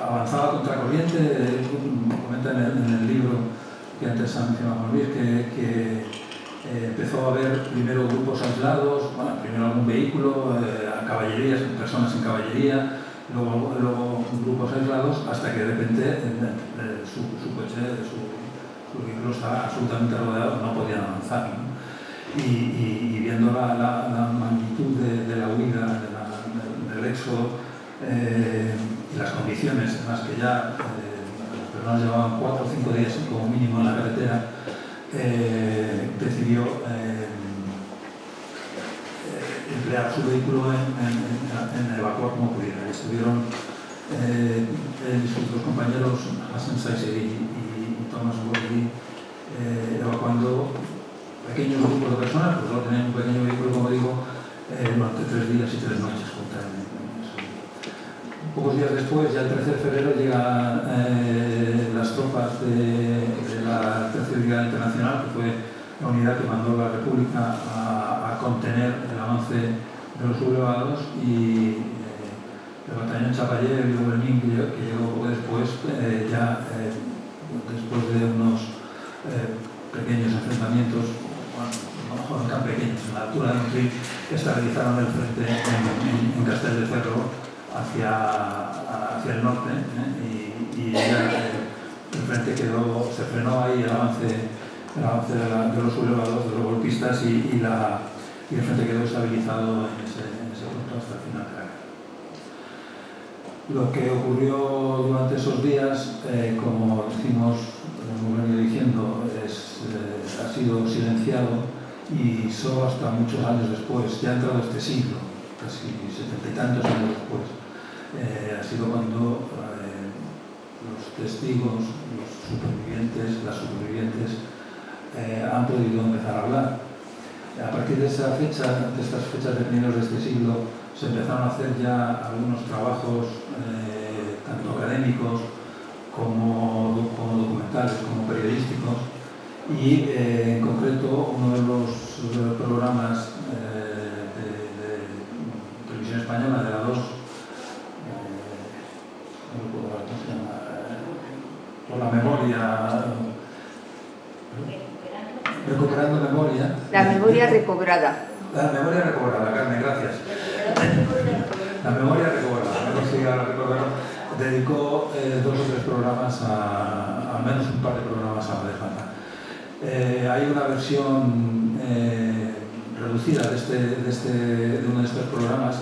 avanzaba contracorriente, comenta en el libro que antes ha mencionado Juan Luis, que empezó a haber primero grupos aislados, bueno, primero algún vehículo, caballerías, personas en caballería, luego grupos aislados, hasta que de repente su coche, su vehículo estaba absolutamente rodeado, no podían avanzar, ¿no? Y viendo la magnitud de la huida, del éxodo, y las condiciones en las que ya las personas llevaban 4 o 5 días como mínimo en la carretera, decidió emplear su vehículo en evacuar como pudiera. Estuvieron sus dos compañeros, Hassan Saiser y Thomas Borghi, evacuando pequeños grupos de personas, pues solo tenían un pequeño vehículo, como digo, durante 3 días y 3 noches. Pocos días después, ya el 13 de febrero, llegan las tropas de la Tercera Brigada Internacional, que fue la unidad que mandó la República a contener el avance de los sublevados, y el batallón Chapallé y Berlín, que llegó poco después, después de unos pequeños enfrentamientos, bueno, a lo mejor no tan pequeños, en la altura de Motril, estabilizaron el frente en Castel de Ferro hacia el norte, y ya el frente se frenó ahí, el avance de los sublevados, de los golpistas, y el frente quedó estabilizado en ese punto hasta el final de la guerra. Lo que ocurrió durante esos días, como decimos, como venía diciendo, ha sido silenciado, y solo hasta muchos años después, ya entrado este siglo, casi 70 y tantos años después, ha sido cuando los testigos, las supervivientes, han podido empezar a hablar. A partir de esa fecha, de estas fechas de primeros de este siglo, se empezaron a hacer ya algunos trabajos, tanto académicos como documentales, como periodísticos, y en concreto uno de los programas de televisión española, de la 2, por la memoria, recuperando memoria. La memoria recobrada. La memoria recobrada, Carmen, gracias. La memoria recobrada, no consigo recordarlo. Dedicó 2 o 3 programas, al menos un par de programas a Madre. Hay una versión reducida de uno de estos programas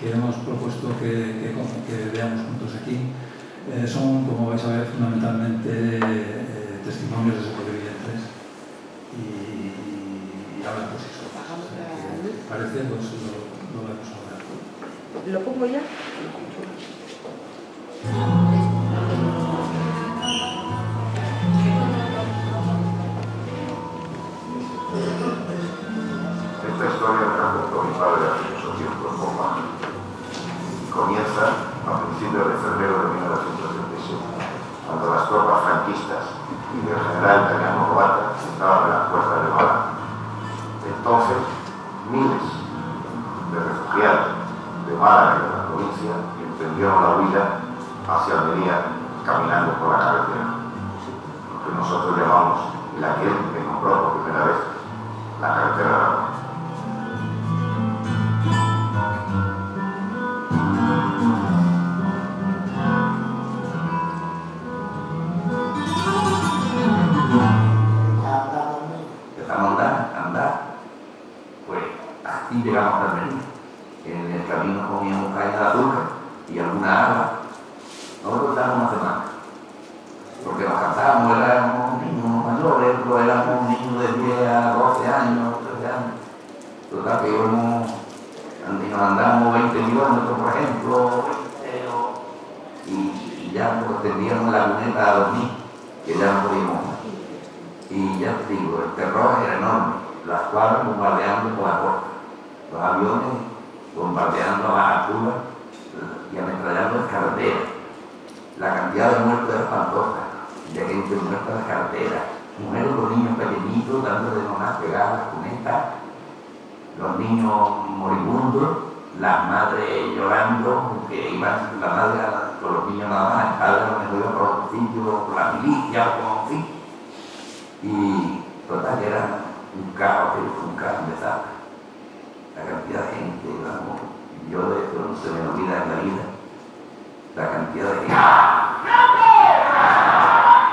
que hemos propuesto que veamos juntos aquí. Son, como vais a ver, fundamentalmente testimonios de supervivientes, y hablan por sí solos. Parece, pues lo vemos ahora. ¿Lo pongo ya? Esta historia me la contó mi padre hace mucho tiempo en Copa. Comienza a principios de febrero de 1977, cuando las tropas franquistas y del general Italiano Robata estaban en las puertas de Málaga. Entonces, miles de refugiados de Málaga y de la provincia emprendieron la huida hacia Almería, caminando por la carretera, lo que nosotros llamamos la que él me nombró por primera vez la carretera de la Paz. Empezamos a andar, una ala. Nosotros estábamos matemáticas, porque nos cansábamos, éramos niños mayores, pero éramos niños de 10 a 12 años, 13 años. Total, que íbamos, nos andamos 20 kilómetros, por ejemplo, y ya nos tendíamos la cuneta a dormir, que ya no podíamos más. Y ya te digo, el terror era enorme, las cuadras bombardeando por la costa, los aviones bombardeando a las alturas y ametrallando las carreteras. La cantidad de muertos era espantosa, de gente muerta en las carreteras, mujeres con niños pequeñitos dándole nomás pegadas a las cunetas, los niños moribundos, las madres llorando, que iban la madre con los niños nada más, el padre a lo mejor iba por otro sitio, por la milicia o como así. Y total que era un caos, un desastre. La cantidad de gente, vamos, yo de eso no se me olvida en la vida, la cantidad de gente.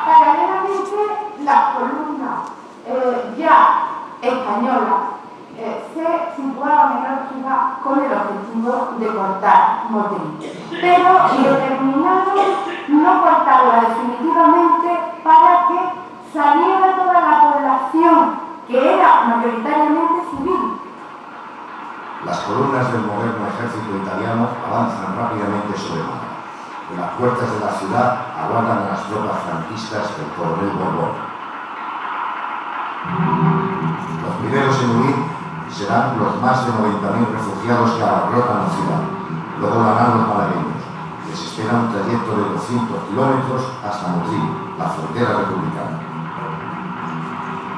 Paralelamente, las columnas ya españolas se situaban en la ciudad con el objetivo de cortar Motril, pero determinaron no cortarla definitivamente para que saliera toda la población, que era mayoritariamente civil. Las columnas del moderno ejército italiano avanzan rápidamente sobre Málaga. En las puertas de la ciudad aguardan a las tropas franquistas del coronel Borbón. Los primeros en huir serán los más de 90.000 refugiados que abarrotan la ciudad. Luego harán los malagueños. Les espera un trayecto de 200 kilómetros hasta Motril, la frontera republicana.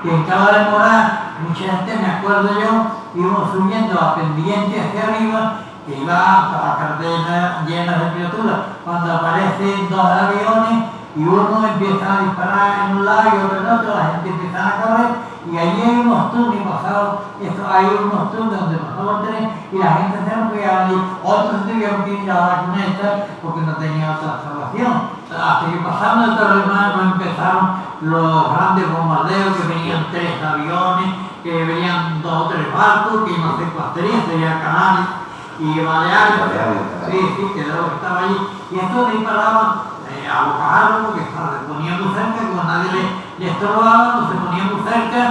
Y en cada demora, mucha gente, me acuerdo yo, íbamos subiendo a pendiente hacia arriba, que iba a la carretera llena de criaturas. Cuando aparecen dos aviones y uno empieza a disparar en un lado y otro en otro, la gente empieza a correr, y allí hay unos túneles pasados, hay unos túneles donde pasaba el tren y la gente se nos podía ir, otros tuvieron que ir a la cuneta porque no tenía otra salvación. Hasta que pasando el Torremano empezaron los grandes bombardeos, que venían 3 aviones, que venían 2 o 3 barcos, que iban a hacer cuastería, sería Canarias y Baleares, sí, que era lo que estaba allí, y estos disparaban a bocajarro porque se ponían muy cerca, como nadie le estorbaba, se ponían muy cerca,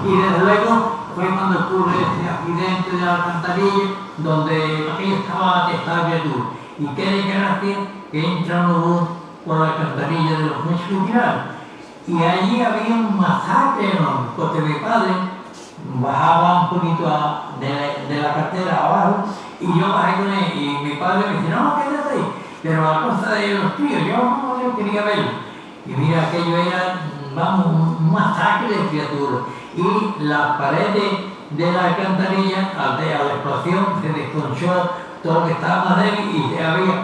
y desde luego fue cuando ocurre ese accidente de la alcantarilla, donde aquello estaba criatura. ¿Y qué hay que hacer? Que entra un bus por la alcantarilla de los meses. Y allí había un masacre enorme, porque mi padre bajaba un poquito de la cartera abajo, y yo bajé con él, y mi padre me dice, no, quédate ahí. Pero la cosa de los tíos, yo quería verlo. Y mira, aquello era, vamos, un masacre de criaturas. Y las paredes de la alcantarilla, a la explosión, se desconchó todo lo que estaba más débil, y había,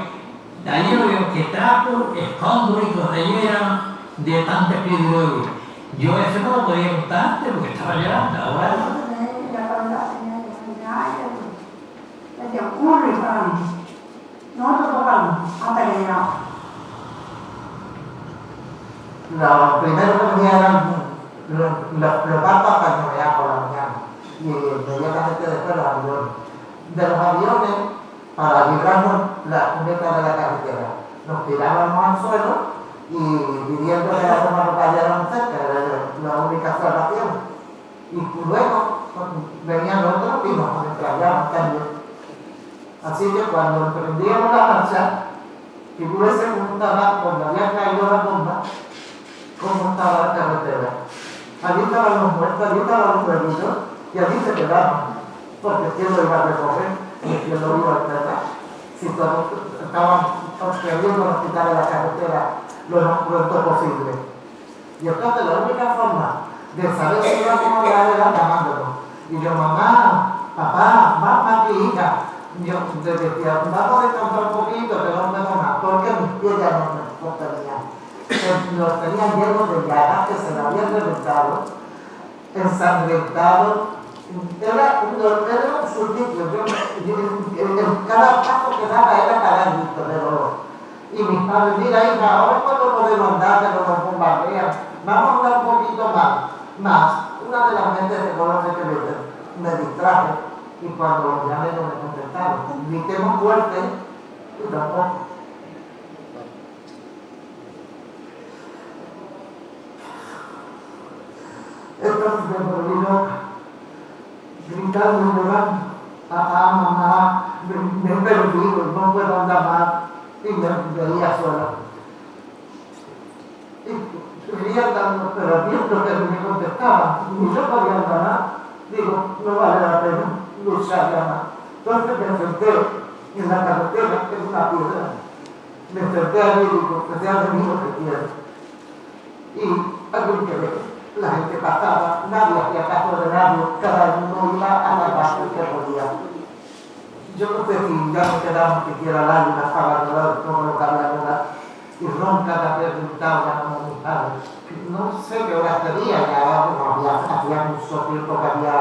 allí lo veo que trapos, escombros y cosas, allí eran de tanta criatura. Yo eso no lo podía contar antes porque estaba llorando. Ahora se ocurre para mí. Nosotros tocamos hasta que llegamos. Lo primero que venía eran los barcos para cañonear por la mañana y inmediatamente después los aviones. De los aviones, para librarnos la cuneta de la carretera, nos tirábamos al suelo y pidiendo que la toma cayeran cerca, era la única salvación. Y luego venían los otros y nos entrañaban también. Así que cuando emprendíamos la marcha, figúrese cómo estaba, cuando había caído la bomba, cómo estaba la carretera. Allí estaban los muertos, allí estaban los perdidos, y allí se quedaban, porque el cielo iba a recoger, y el cielo iba a entregar. Si todos estaban queriendo nos quitar de la carretera lo más pronto posible. Y entonces la única forma de saber si íbamos a llegar era llamándonos. Y yo, mamá, papá, mamá, aquí, hija. Yo decía, vamos a descansar un poquito, pero no me más, porque mis pies ya no me sostenían. Los tenían llenos de llagas que se me habían reventado, ensangrentados. Era un suplicio. Cada paso que daba era cada grito de dolor. Y mis padres, mira hija, ahora cuando podemos andar, pero nos bombardean, vamos a hablar un poquito más. Una de las mentes de color que me distraje. Y cuando los llamé no me contestaron. Gritemos fuerte y tampoco. Entonces me volví loca, gritando y llorando, mamá, me he perdido, no puedo andar más, y me veía sola. Y seguía andando, pero viendo que me contestaban, ni yo podía andar más, digo, no vale la pena luchar ya más. Entonces me senté en la carretera, en una piedra, me senté allí y digo, que sea de mí lo que quiero. Y algún que la gente pasaba, nadie hacía caso de nadie, cada uno iba a la parte que podía. Yo no sé si ya me quedaban siquiera lágrimas para llorar como lo que había llorar, y ronca la preguntaba como mi padre. No sé qué hora sería, ya hacía mucho tiempo que había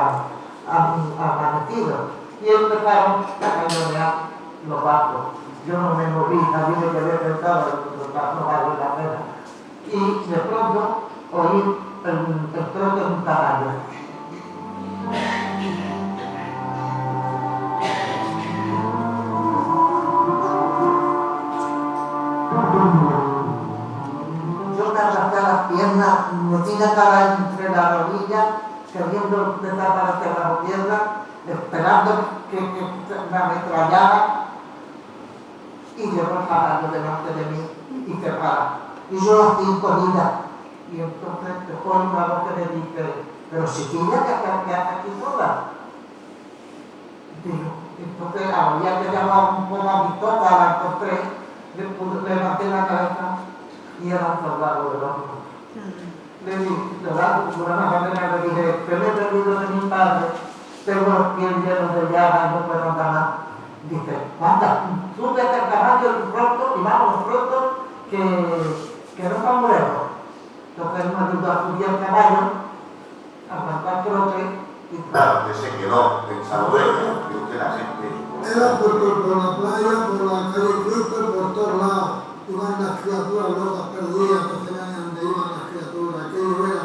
amanecido, y empezaron a cañonear los barcos. Yo no me moví, nadie me quedé sentado, no vale la pena. Y de pronto oí el trote de un caballo. Yo me arrastré las piernas, metí la cara entre las rodillas, queriendo desaparecer las piernas, esperando que me ametrallara, y llegó el caballo delante de mí y se para. Y yo así corrida. Y entonces después una voz que me dice, pero chiquilla, ¿qué haces aquí sola? Digo, entonces había que llamar un poco a mi toca, la encontré, levanté la cabeza y era un soldado de los míos. Le dije, de una manera le dije, que me he perdido de mi padre, tengo los pies llenos de llagas y no puedo andar más. Dice, anda, súbete al caballo pronto y vamos pronto, que no estamos lejos. Entonces me ayudó a subir al caballo, a aguantar trote. Claro, que se quedó pensando de que usted la gente... Era por la playa, por la calle Cristo, por todos lados. Iban las criaturas locas perdidas, no sabían dónde iban las criaturas. Aquello era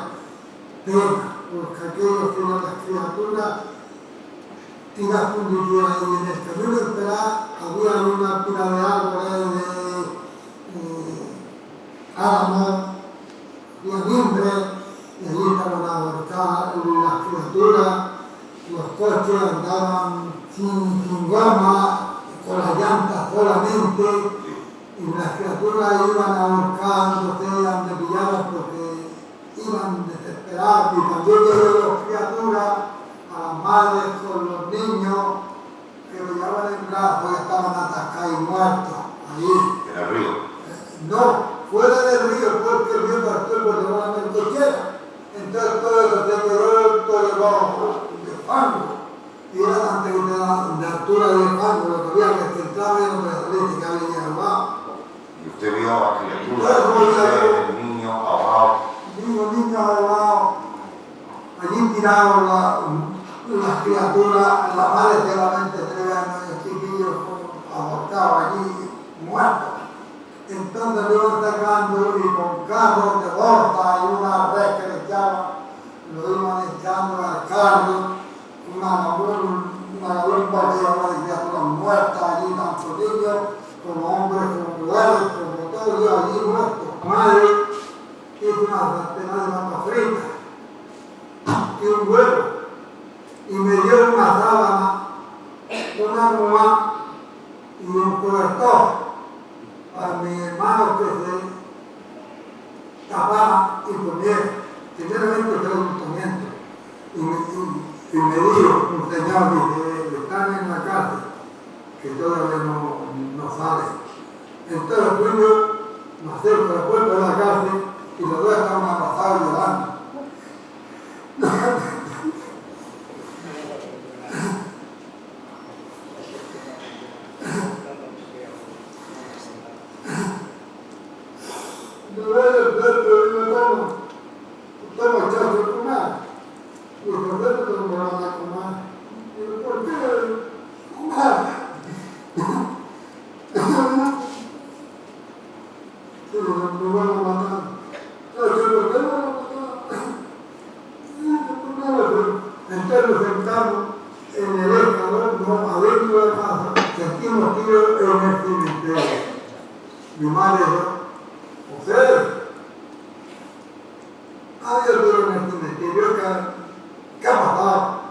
pena, porque aquello que iban las criaturas tiradas fundidas ahí en el camino esperar, había una pila de árboles de álamo, había mimbre, y allí estaban ahorcadas las criaturas, los coches andaban sin goma, con las llantas solamente, y las criaturas iban ahorcándose, eran depilladas porque iban desesperadas, y también llegaron las criaturas a las madres con los niños que lo llevaban en brazos y estaban atacados y muertos allí. ¿En el río? No, fuera del río, porque el río partió por debajo de la cochera. Entonces todo eso se quedó todo debajo de fango. Y era tanta que de altura de fango, lo que había que centrar en los redes que había abajo. Y usted vio a criaturas, el niño ahogado. Niños ahogados. Allí tiraron las criaturas, las madres de la mente entregan a los chiquillos abortados allí, muertos. Entonces lo iban sacando y con carros de bolsa y una red que le echaban, lo iban echando al carro, una bomba de criaturas muertas allí, tanto niños como hombres, como mujeres, como todos allí muertos. Madre hizo una centena de papas fritas y un huevo, y me dio una sábana, una almohada y un cobertor para mi hermano que se tapara y comiera. Primeramente fue un tratamiento. Y me dijo un señor, dice, están en la cárcel, que todavía no sale. Entonces fuimos, nos acerco a la puerta de la cárcel y los dos estaban abrazados llorando. Entonces nos sentamos en el escalón, adentro de la casa, sentimos tiros en el cementerio. Mi madre dijo, José, había tiro en el cementerio. vio que ha matado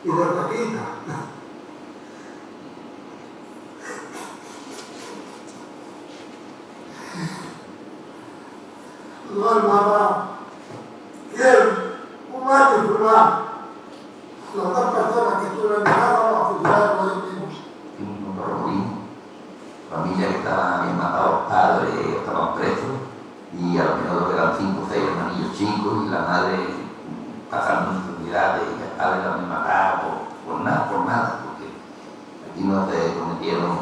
y de Raquita. Lo han matado. ¿Quién? Un macho y fulano. Las dos personas que estuvieron miradas a fusilar por ellos mismos. Un remolino. Familia que estaban matados, padres estaban presos y a lo menos eran 5 o 6 hermanillos chicos y la madre pasando enfermedades y el padre la habían matado por nada, porque aquí no se cometieron.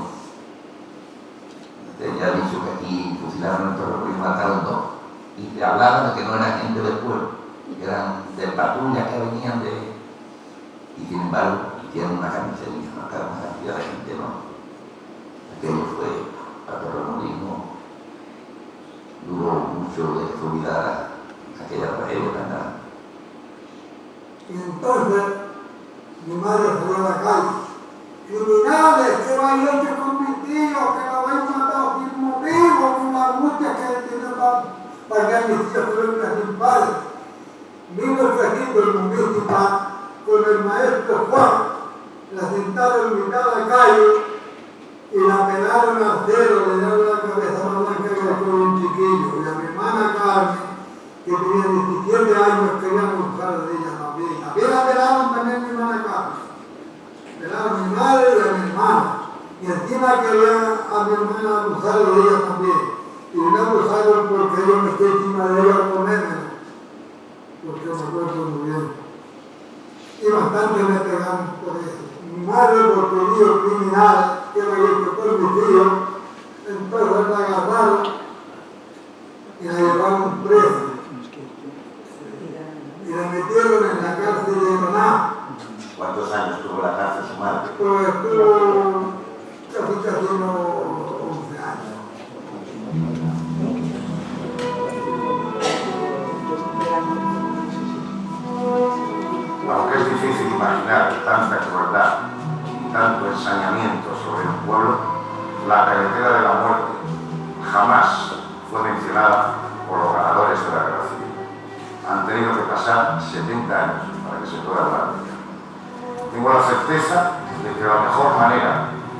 Ya he dicho que aquí fusilaron el Torreón y mataron 2. Y se hablaba de que no eran gente del pueblo, que eran de patrullas que venían de... Y sin embargo, hicieron una carnicería, mataron una cantidad de gente, ¿no? Aquello fue a Torremolinos, duró mucho de olvidar aquella tragedia tan grande. Y entonces, mi madre salió a la calle. Criminales, ¿qué lo han hecho con mi tío? Que lo habéis matado sin motivo, con la angustia que he tenido para que mis tíos tuvieran sin padre. Vino el registro del municipal con el maestro Juan, la sentaron en mitad de la calle y la pegaron al cero, le dieron la cabeza más blanca que la con un chiquillo. Y a mi hermana Carmen, que tenía 17 años, quería mostrar de ella también. También la pelaron también a mi hermana Carmen. Pelaron a mi madre y a mi hermana. Y encima querían a mi hermana abusar de ella también. Y me abusaron porque yo me estoy encima de ella a comérmela. Porque me acuerdo muy bien. Y bastante me pegaron por eso. Mi madre, porque el lío criminal que me hecho por mi tío, entonces la agarraron y la llevaron presa. Y la metieron en la cárcel de Maná. ¿Cuántos años tuvo la cárcel su madre? Pues tuvo casi unos 11 años. Aunque es difícil imaginar tanta crueldad y tanto ensañamiento sobre un pueblo, la carretera de la muerte jamás fue mencionada por los ganadores de la guerra civil. Han tenido que pasar 70 años para que se pueda hablar de ella. Tengo la certeza de que la mejor manera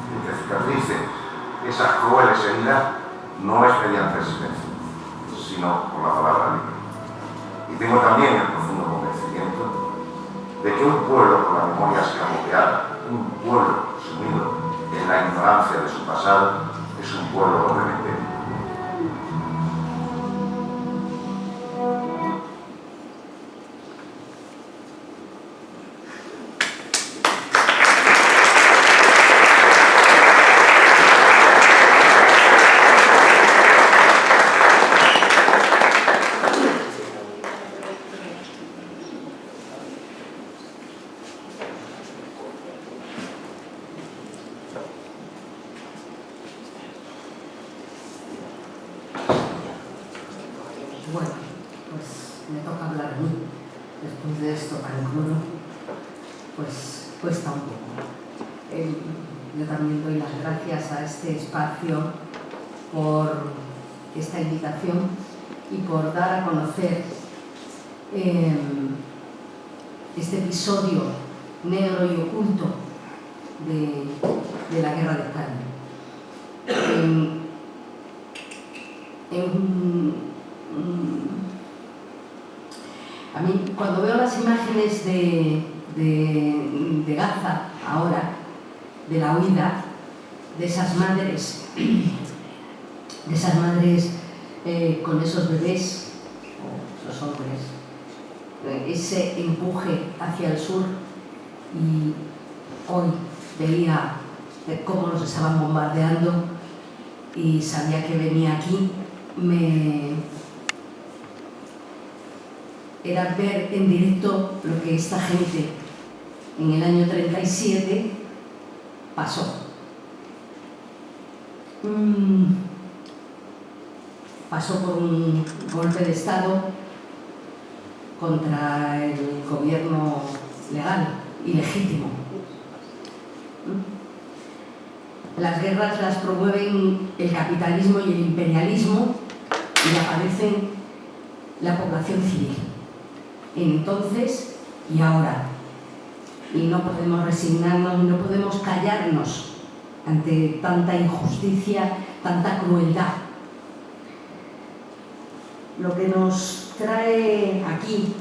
de que cicatricen esas crueles heridas no es mediante el silencio, sino por la palabra libre. Y tengo también el profundo convencimiento de que un pueblo con la memoria escamoteada, un pueblo sumido en la ignorancia de su pasado, es un pueblo doblemente vivo. Bueno, pues me toca hablar a mí. Después de esto tan crudo, pues cuesta un poco. Yo también doy las gracias a este espacio por esta invitación y por dar a conocer este episodio negro y oculto de la Guerra de España. A mí, cuando veo las imágenes de Gaza ahora, de la huida, de esas madres con esos bebés, o esos hombres, ese empuje hacia el sur, y hoy veía cómo nos estaban bombardeando y sabía que venía aquí, era ver en directo lo que esta gente en el año 37 pasó. Pasó por un golpe de Estado contra el gobierno legal y legítimo. Las guerras las promueven el capitalismo y el imperialismo y la padecen la población civil. entonces y ahora. Y no podemos resignarnos, no podemos callarnos ante tanta injusticia, tanta crueldad. Lo que nos trae aquí,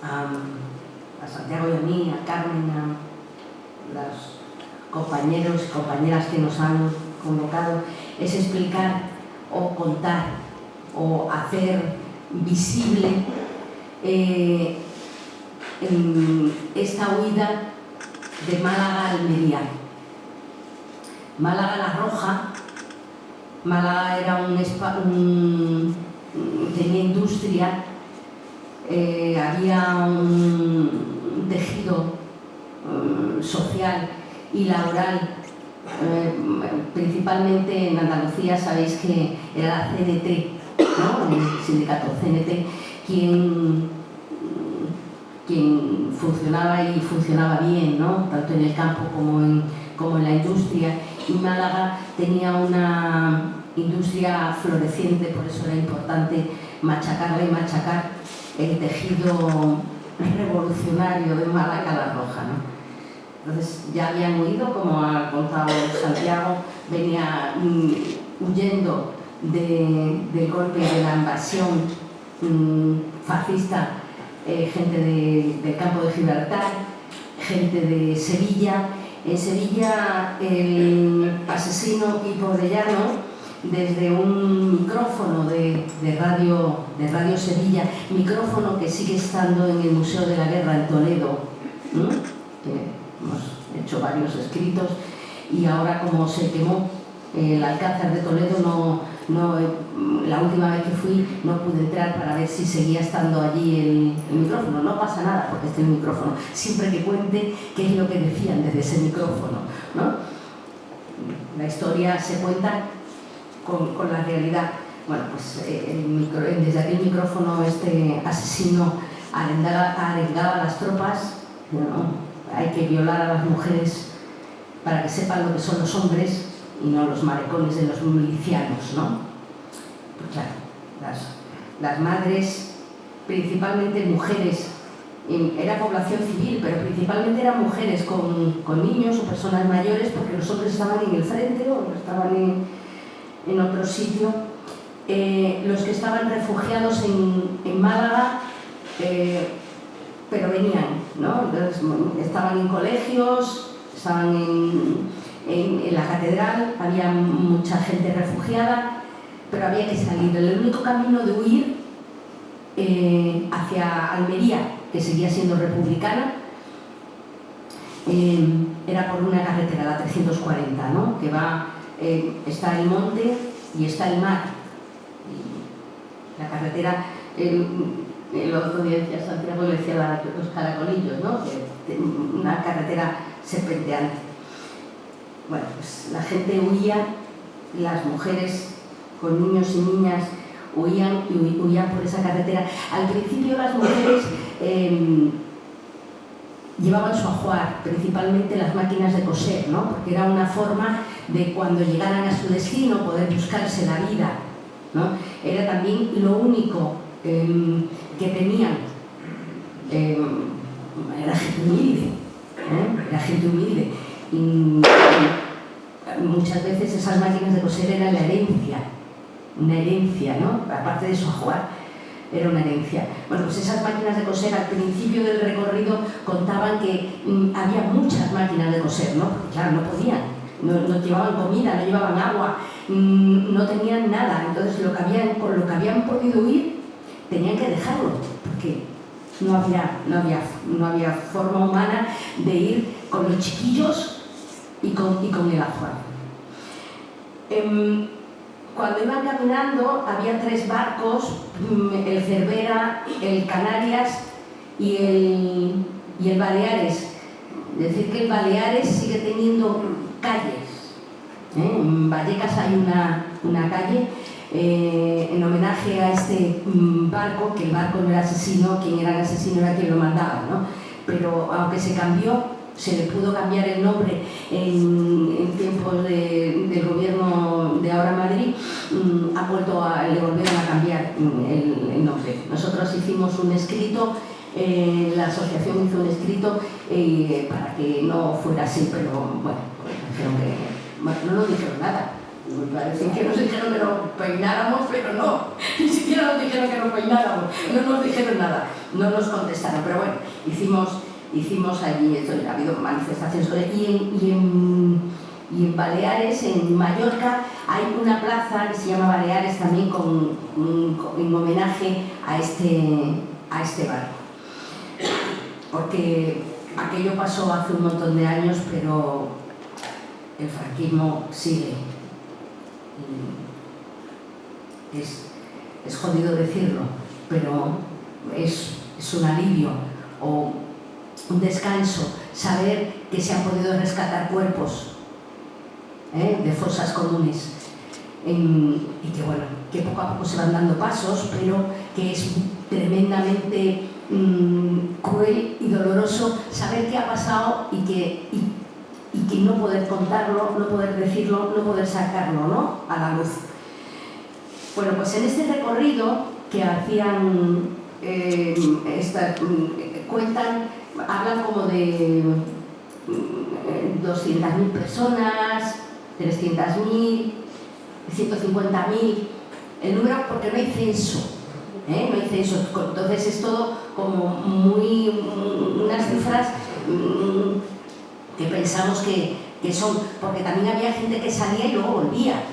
a Santiago y a mí, a Carmen, a los compañeros y compañeras que nos han convocado, es explicar o contar o hacer visible esta huida de Málaga a Almería. Málaga la Roja. Málaga era tenía industria, había un tejido social y laboral, principalmente en Andalucía. Sabéis que era la CNT, ¿no? El sindicato CNT, quien funcionaba y funcionaba bien, ¿no? Tanto en el campo como en la industria. Y Málaga tenía una industria floreciente, por eso era importante machacarla y machacar el tejido revolucionario de Málaga la Roja, ¿no? Entonces ya habían huido, como ha contado Santiago, venía huyendo del golpe de la invasión fascista, gente del campo de Gibraltar, gente de Sevilla. En Sevilla el asesino Pipo de Llano, desde un micrófono de Radio Sevilla, micrófono que sigue estando en el Museo de la Guerra en Toledo, que hemos hecho varios escritos, y ahora como se quemó el Alcázar de Toledo, la última vez que fui no pude entrar para ver si seguía estando allí el micrófono. No pasa nada porque esté el micrófono, siempre que cuente qué es lo que decían desde ese micrófono, ¿no? La historia se cuenta con la realidad. Bueno, pues desde aquel micrófono este asesino arengaba a las tropas, ¿no? Hay que violar a las mujeres para que sepan lo que son los hombres y no los maricones de los milicianos, ¿no? Pues claro, las madres, principalmente mujeres, era población civil, pero principalmente eran mujeres con niños o personas mayores, porque los hombres estaban en el frente o estaban en otro sitio. Los que estaban refugiados en Málaga, pero venían, ¿no? Entonces, estaban en colegios, estaban en la catedral, había mucha gente refugiada, pero había que salir. El único camino de huir hacia Almería, que seguía siendo republicana, era por una carretera, la 340, ¿no? Que está el monte y está el mar. Y la carretera, el otro día decía Santiago, le decía los caracolillos, ¿no? Una carretera serpenteante. Bueno, pues la gente huía, las mujeres con niños y niñas huían por esa carretera. Al principio las mujeres llevaban su ajuar, principalmente las máquinas de coser, ¿no? Porque era una forma de, cuando llegaran a su destino, poder buscarse la vida, ¿no? Era también lo único que tenían. Era gente humilde, era gente humilde. Y muchas veces esas máquinas de coser eran la herencia, una herencia, ¿no? Aparte de su ajuar, era una herencia. Bueno, pues esas máquinas de coser, al principio del recorrido contaban que había muchas máquinas de coser, ¿no? Porque claro, no podían, no llevaban comida, no llevaban agua, no tenían nada. Entonces con lo que habían podido huir tenían que dejarlo, porque no había forma humana de ir con los chiquillos y con el ajuar. Cuando iban caminando había 3 barcos, el Cervera, el Canarias y el Baleares. Es decir, que el Baleares sigue teniendo calles. En Vallecas hay una calle en homenaje a este barco, que el barco no era asesino, quien era el asesino era quien lo mandaba, ¿no? Pero aunque se cambió, se le pudo cambiar el nombre en tiempos del gobierno de ahora Madrid, le volvieron a cambiar el nombre. Nosotros hicimos un escrito, la asociación hizo un escrito para que no fuera así, pero bueno, pues dijeron que no nos dijeron nada. Parecen que nos dijeron que nos peináramos, pero no, ni siquiera nos dijeron que nos peináramos, no nos dijeron nada, no nos contestaron, pero bueno, hicimos allí, ha habido manifestaciones y en Baleares, en Mallorca, hay una plaza que se llama Baleares también en homenaje a este barco, porque aquello pasó hace un montón de años, pero el franquismo sigue. Es jodido decirlo, pero es un alivio o un descanso saber que se han podido rescatar cuerpos de fosas comunes y que bueno, que poco a poco se van dando pasos, pero que es tremendamente cruel y doloroso saber qué ha pasado y que no poder contarlo, no poder decirlo, no poder sacarlo, ¿no?, a la luz. Bueno, pues en este recorrido que hacían, hablan como de 200.000 personas, 300.000, 150.000, el número porque no hay censo, no hay censo, entonces es todo como unas cifras que pensamos que son, porque también había gente que salía y luego volvía,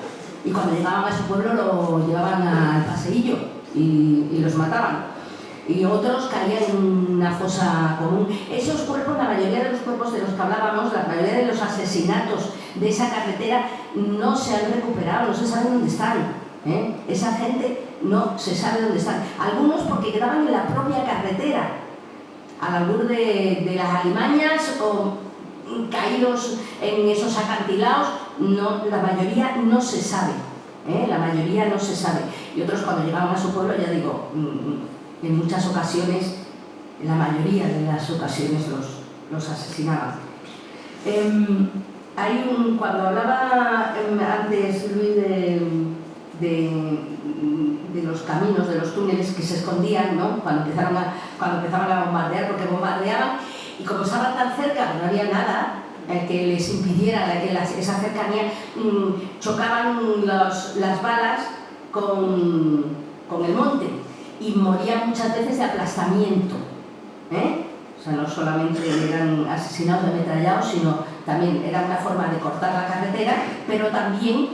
y cuando llegaban a su pueblo lo llevaban al paseillo y los mataban, y otros caían en una fosa común. Esos cuerpos, la mayoría de los cuerpos de los que hablábamos, la mayoría de los asesinatos de esa carretera no se han recuperado, no se sabe dónde están, esa gente no se sabe dónde están, algunos porque quedaban en la propia carretera, al albur de las alimañas o caídos en esos acantilados, la mayoría no se sabe, la mayoría no se sabe, y otros cuando llegaban a su pueblo, ya digo, en muchas ocasiones, en la mayoría de las ocasiones los asesinaban. Cuando hablaba antes Luis de los caminos, de los túneles que se escondían, ¿no?, cuando empezaban a bombardear, porque bombardeaban y como estaban tan cerca, no había nada que les impidiera esa cercanía, chocaban las balas con el monte y morían muchas veces de aplastamiento, O sea, no solamente eran asesinados, ametrallados, sino también era una forma de cortar la carretera, pero también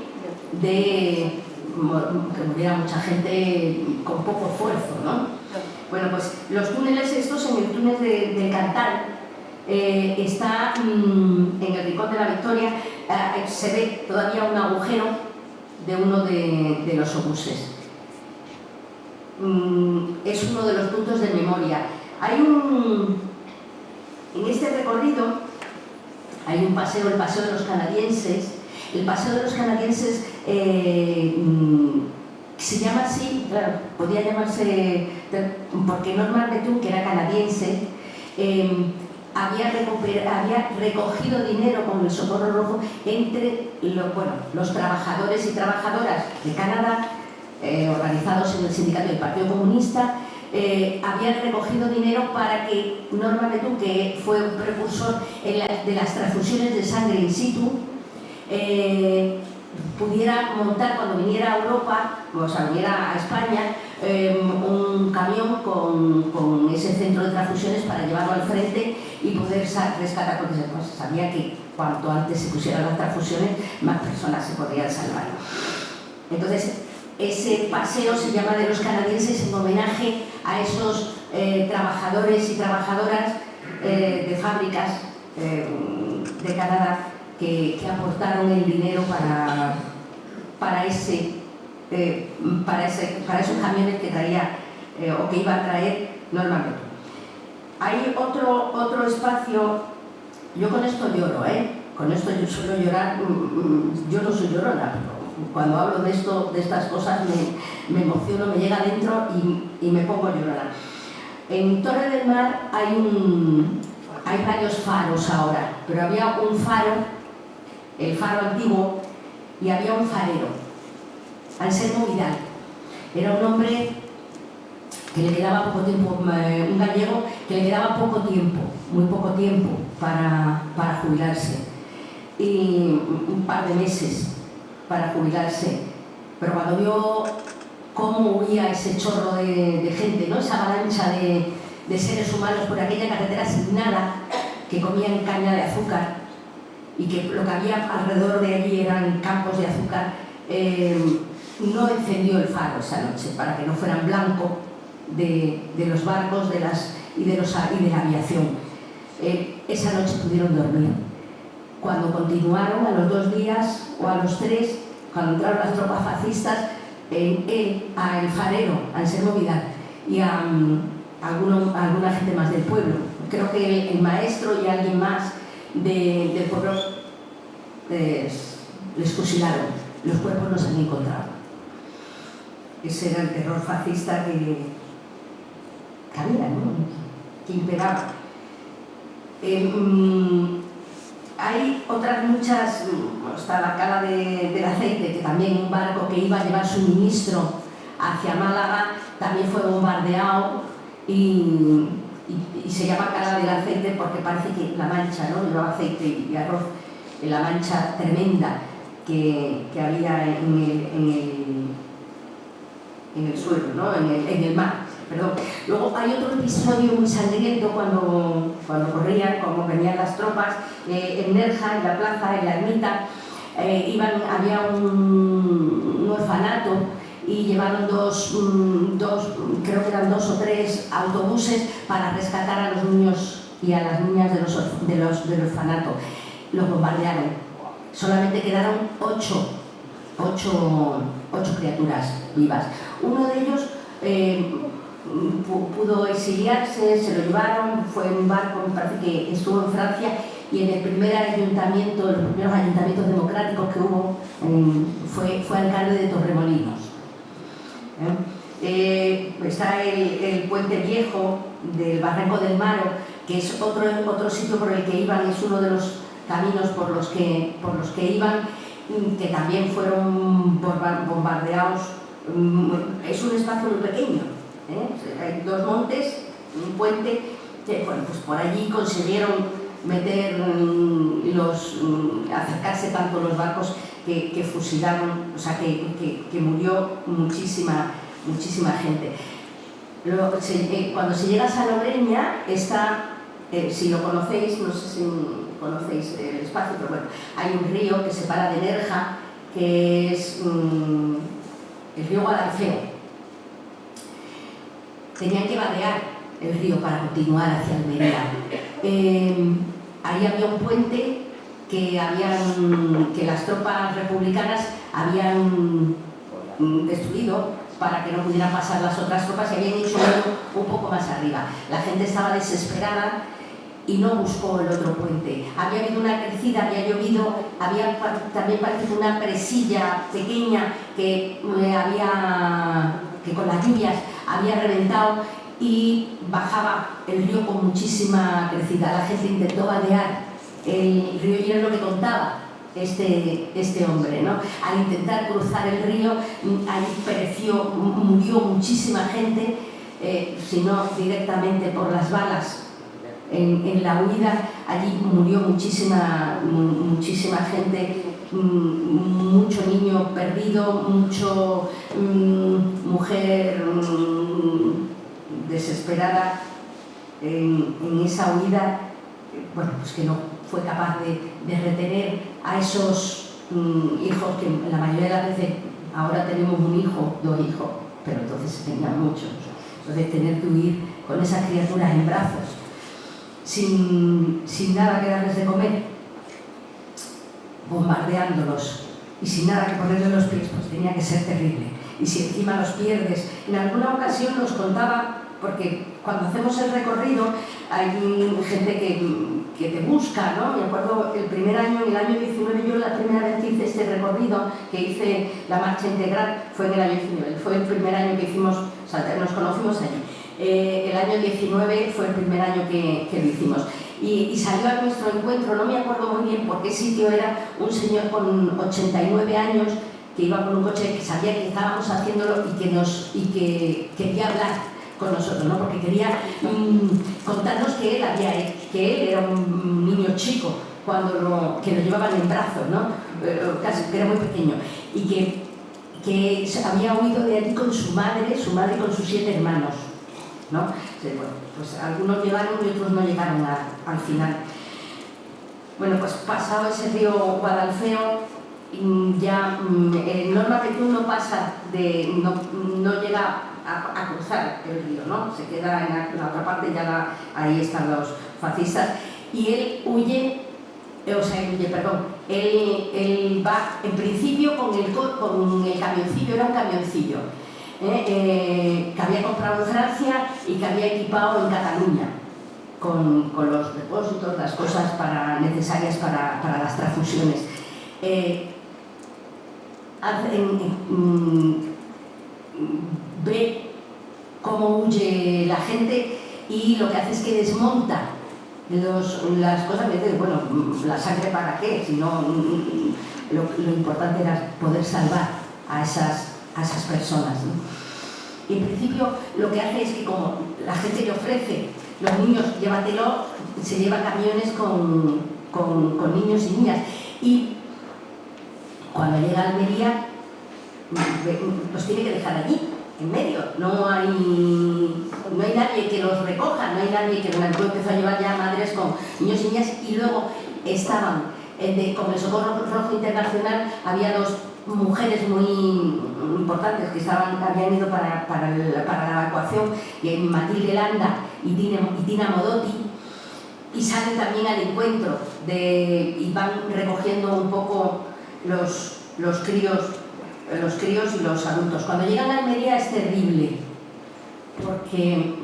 de que muriera mucha gente con poco esfuerzo, ¿no? Bueno, pues los túneles estos, en el túnel del Cantal, está en el Rincón de la Victoria, se ve todavía un agujero de uno de los obuses. Es uno de los puntos de memoria. En este recorrido hay un paseo, el Paseo de los Canadienses. El Paseo de los Canadienses se llama así, claro, podía llamarse, porque Norman Betún, que era canadiense, había recogido dinero con el Socorro Rojo entre los trabajadores y trabajadoras de Canadá, organizados en el sindicato del Partido Comunista. Habían recogido dinero para que Norman Betún, que fue un precursor de las transfusiones de sangre in situ, pudiera montar cuando viniera a Europa, o sea, viniera a España, un camión con ese centro de transfusiones para llevarlo al frente y poder rescatar, porque se sabía que cuanto antes se pusieran las transfusiones, más personas se podrían salvar. Entonces, ese paseo se llama de los canadienses en homenaje a esos trabajadores y trabajadoras de fábricas de Canadá que aportaron el dinero para esos camiones que traía o que iba a traer Norman Betún. Hay otro espacio, yo con esto lloro, con esto yo suelo llorar, yo no soy llorona, pero cuando hablo de estas cosas me emociono, me llega adentro y me pongo a llorar. En Torre del Mar hay hay varios faros ahora, pero había un faro, el faro antiguo, y había un farero, Anselmo Vidal. Era un hombre que le quedaba poco tiempo, un gallego que le quedaba poco tiempo, muy poco tiempo para jubilarse, y un par de meses para jubilarse, pero cuando vio cómo huía ese chorro de gente, ¿no? Esa avalancha de seres humanos por aquella carretera sin nada, que comían caña de azúcar y que lo que había alrededor de allí eran campos de azúcar, no encendió el faro esa noche para que no fueran blanco de los barcos y de la aviación. Esa noche pudieron dormir. Cuando continuaron, a los 2 días o a los 3, cuando entraron las tropas fascistas, al farero, Anselmo Vidal, y a alguna gente más del pueblo, creo que el maestro y alguien más del pueblo, les fusilaron. Los cuerpos no se han encontrado. Ese era el terror fascista que había, ¿no? Que imperaba. Hay otras muchas, está la cala del aceite, que también un barco que iba a llevar suministro hacia Málaga también fue bombardeado y se llama cala del aceite porque parece que la mancha, ¿no? Llevaba aceite y arroz, la mancha tremenda que había en el suelo, ¿no? en el mar. Perdón. Luego hay otro episodio muy sangriento cuando corrían, como venían las tropas, en Nerja, en la plaza, en la ermita, había un orfanato y llevaron creo que eran 2 o 3 autobuses para rescatar a los niños y a las niñas del orfanato. Los bombardearon. Solamente quedaron 8 criaturas vivas. Uno de ellos pudo exiliarse, se lo llevaron, fue en un barco, me parece que estuvo en Francia, y en el primer ayuntamiento, los primeros ayuntamientos democráticos que hubo, fue alcalde de Torremolinos. Está el puente viejo del Barranco del Maro, que es otro sitio por el que iban, es uno de los caminos por los que iban, que también fueron bombardeados. Es un espacio muy pequeño, hay 2 montes, un puente, bueno, pues por allí consiguieron acercarse tanto los barcos que fusilaron, o sea que murió muchísima gente. Cuando se llega a Salobreña está, si lo conocéis, no sé si conocéis el espacio, pero bueno, hay un río que separa de Nerja, que es el río Guadalfeo. Tenían que vadear el río para continuar hacia Almería. Ahí había un puente que las tropas republicanas habían destruido para que no pudieran pasar las otras tropas y habían hecho un poco más arriba. La gente estaba desesperada y no buscó el otro puente. Había habido una crecida, había llovido, había también parecido una presilla pequeña que con las lluvias había reventado y bajaba el río con muchísima crecida. La gente intentó vadear el río y era lo que contaba este hombre, ¿no? Al intentar cruzar el río, ahí murió muchísima gente, si no directamente por las balas. En la huida allí murió muchísima gente, mucho niño perdido, mucho mujer desesperada en esa huida, bueno, pues que no fue capaz de retener a esos hijos que la mayoría de las veces, ahora tenemos un hijo, 2 hijos, pero entonces tenían muchos. Entonces tener que huir con esas criaturas en brazos, sin nada que darles de comer, bombardeándolos y sin nada que ponerle en los pies, pues tenía que ser terrible. Y si encima los pierdes, en alguna ocasión nos contaba, porque cuando hacemos el recorrido hay gente que te busca, ¿no? Me acuerdo el primer año, en el año 19, yo la primera vez que hice este recorrido, que hice la marcha integral, fue en el año 19, fue el primer año que hicimos, o sea, nos conocimos allí. El año 19 fue el primer año que lo hicimos. y salió a nuestro encuentro, no me acuerdo muy bien por qué sitio era, un señor con 89 años que iba con un coche que sabía que estábamos haciéndolo y que quería hablar con nosotros, ¿no? Porque quería contarnos que él era un niño chico que lo llevaban en brazos, ¿no? Casi que era muy pequeño, y que había huido de allí con su madre con sus 7 hermanos, ¿no? Bueno, pues algunos llegaron y otros no llegaron al final. Bueno, pues pasado ese río Guadalfeo, ya Norma Petún no pasa no llega a cruzar el río, ¿no? Se queda en la otra parte, ya ahí están los fascistas, y él huye. Él va en principio con el camioncillo, era un camioncillo que había comprado en Francia y que había equipado en Cataluña con los depósitos, las cosas necesarias para las transfusiones. Ve cómo huye la gente y lo que hace es que desmonta las cosas. Me dice, bueno, ¿la sangre para qué? Si no, lo importante era poder salvar a esas personas, ¿no? Y en principio lo que hace es que, como la gente le ofrece, los niños, llévatelo, se lleva camiones con niños y niñas, y cuando llega a Almería los tiene que dejar allí, en medio. No hay nadie que los recoja, no hay nadie que empezó a llevar ya madres con niños y niñas, y luego estaban con el Socorro Rojo Internacional, había 2 mujeres muy importantes que habían ido para la evacuación, Matilde Landa y Tina Modotti, y salen también al encuentro y van recogiendo un poco los críos y los adultos. Cuando llegan a Almería es terrible, porque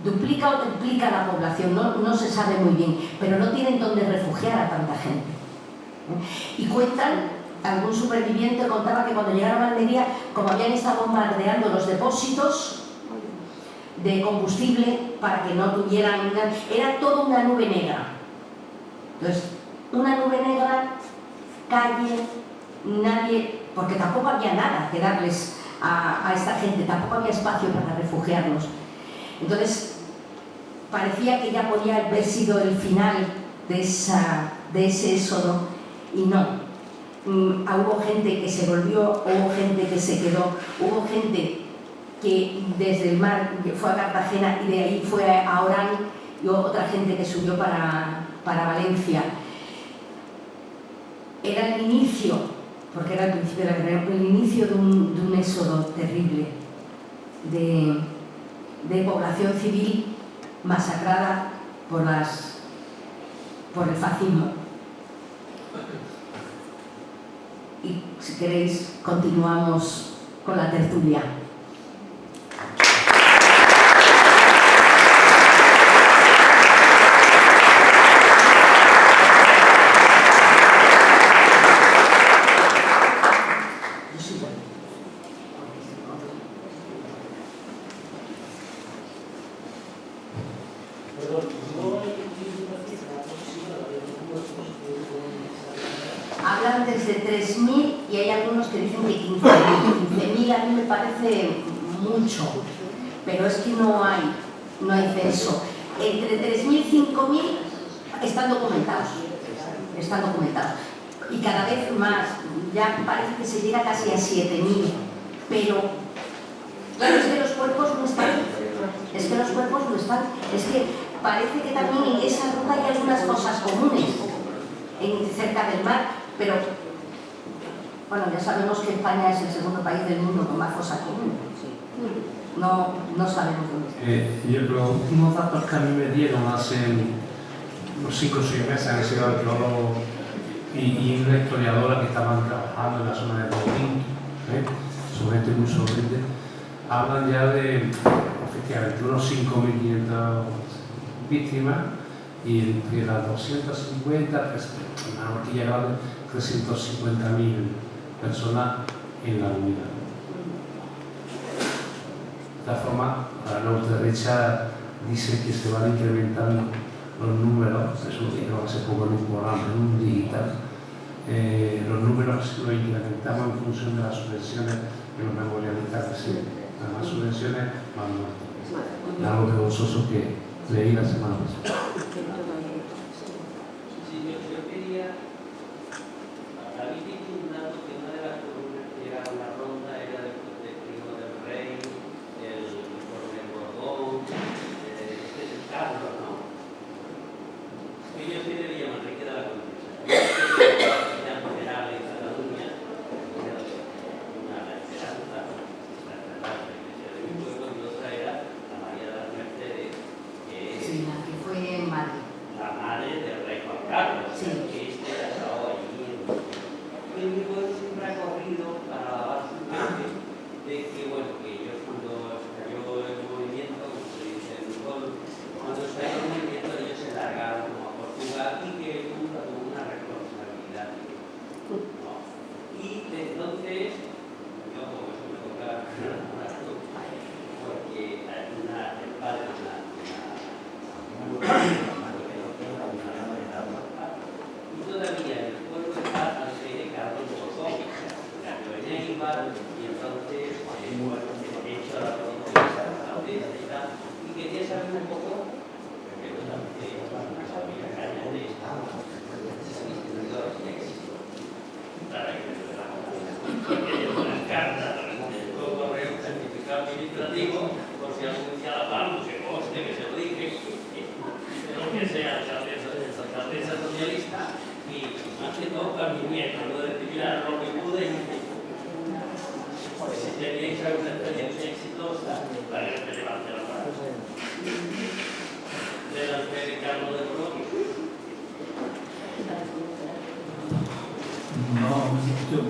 duplica o triplica la población, no se sabe muy bien, pero no tienen donde refugiar a tanta gente. Y cuentan, algún superviviente contaba que cuando llegaron a Almería, como habían estado bombardeando los depósitos de combustible para que no tuvieran... Era toda una nube negra. Entonces, una nube negra, calle, nadie... Porque tampoco había nada que darles a esta gente, tampoco había espacio para refugiarlos. Entonces, parecía que ya podía haber sido el final de ese éxodo, y no. Hubo gente que se volvió, hubo gente que se quedó, hubo gente que desde el mar fue a Cartagena y de ahí fue a Orán, y hubo otra gente que subió para Valencia. Era el inicio, porque era el principio de la guerra, el inicio de un éxodo terrible de población civil masacrada por el fascismo. Y si queréis, continuamos con la tertulia. Hablan desde 3.000 y hay algunos que dicen que 15.000. 15.000 a mí me parece mucho, pero es que no hay censo. Entre 3.000 y 5.000 están documentados. Y cada vez más, ya parece que se llega casi a 7.000, pero claro, es que los cuerpos no están. Es que parece que también en esa ruta hay algunas cosas comunes cerca del mar, pero bueno, ya sabemos que España es el segundo país del mundo con más fosas comunes. No sabemos dónde está. Los últimos datos que a mí me dieron hace unos 5 o 6 meses han sido arqueólogos y una historiadora que estaban trabajando en la zona de Botín, son gente muy solvente, hablan ya de efectivamente unos 5.500 víctimas, y entre las 250, una horquilla grande, 350.000 personas en la unidad. De esta forma, la ultraderecha dice que se van incrementando los números, eso lo dijeron hace poco en un programa, en un digital, los números los incrementamos en función de las subvenciones que los memorialistas reciben. Más subvenciones, más muertos. Algo vergonzoso que leí la semana pasada.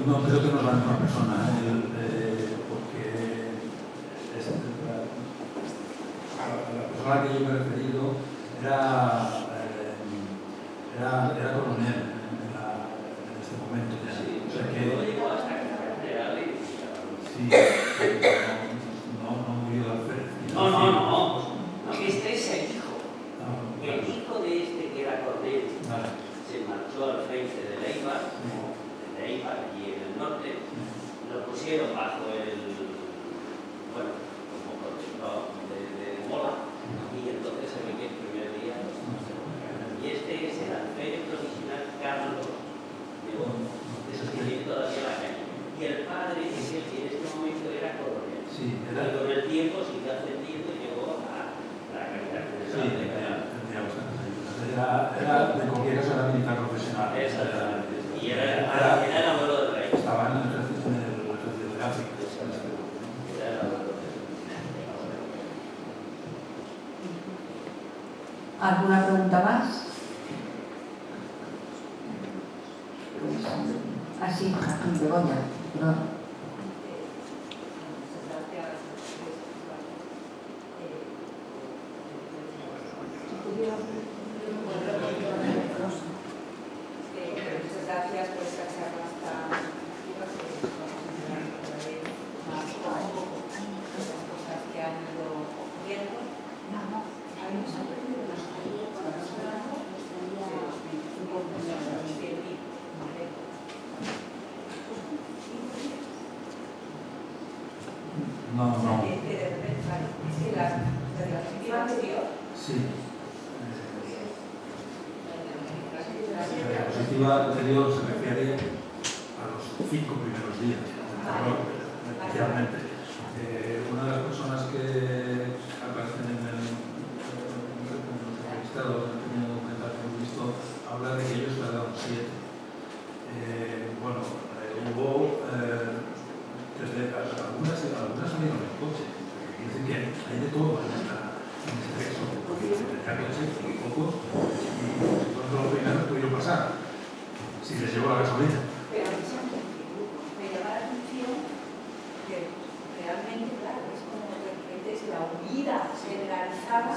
No creo que no es la misma persona, porque la persona a la que yo me he referido era coronel en este momento. O sea que, sí, no murió de alférez. No, este es el hijo. El hijo de este que era coronel se marchó al frente de Leibar, allí en el norte, lo pusieron bajo el, bueno, como protector de Mola, y entonces se ve que el primer día y este es el alférez provisional Carlos de Bono, eso es que tiene todavía la calle, y el padre es el que en este momento era coronel, y con el tiempo siguió ascendiendo y llegó a la capital general de Canadá. Era de cualquier caso, era militar profesional. Exactamente. Y era el abuelo del rey. Estaba en el ejército de África. ¿Alguna pregunta más? Así, Begoña. No. Muchas gracias por esta charla tan más las cosas que han ido ocurriendo. No. Es que la perspectiva anterior. Sí. La diapositiva anterior se refiere a los 5 primeros días del terror, especialmente. Una de las personas que aparecen en los entrevistados, en el primer documental que hemos visto, habla de que ellos le daban 7. Hubo desde algunas salieron en coche. Es decir, que hay de todo en ese texto, porque tenía coche muy poco y lo primero pudieron pasar, si les llevó la gasolina. Pero me llama la atención que realmente, claro, es como de repente es la huida generalizada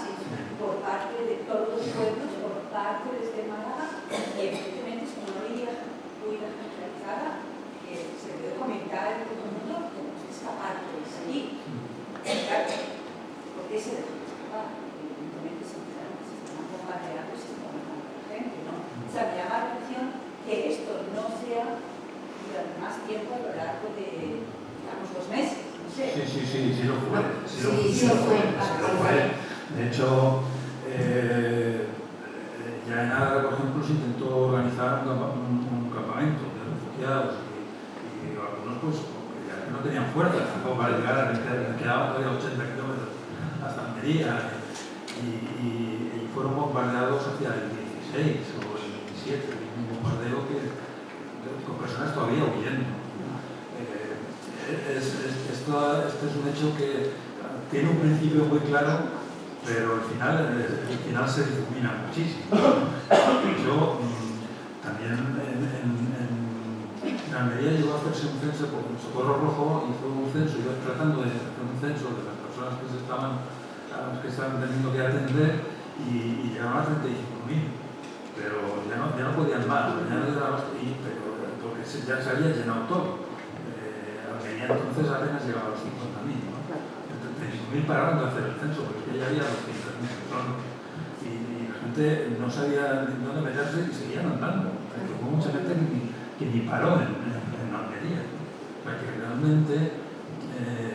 por parte de todos los pueblos, por parte desde Málaga, y evidentemente es una huida generalizada que se puede comentar en todo el mundo que no se escapar de allí. Claro, ¿por qué se dejó escapar? Evidentemente se están bombardeando. Sí lo fue. Sí lo fue. De hecho, ya en Ágara, por ejemplo, se intentó organizar un campamento de refugiados y algunos pues ya que no tenían fuerza tampoco para llegar a que quedaban todavía 80 kilómetros hasta Almería y fueron bombardeados hacia el 16 o el 27, un bombardeo con personas todavía huyendo. Esto es un hecho que tiene un principio muy claro, pero al final se difumina muchísimo. Yo también en Almería llegó a hacerse un censo, porque Socorro Rojo hizo un censo, iba tratando de hacer un censo de las personas que estaban teniendo que atender y llegaron a 35.000, pero ya no podían más, pero porque ya se había llenado todo. Almería entonces apenas llegaba a los 50.000, ¿no? 35.000 pararon de hacer el censo, porque ya había 200.000 personas y la gente no sabía dónde meterse y seguían andando. Hubo mucha gente que ni paró en Almería. O sea que realmente,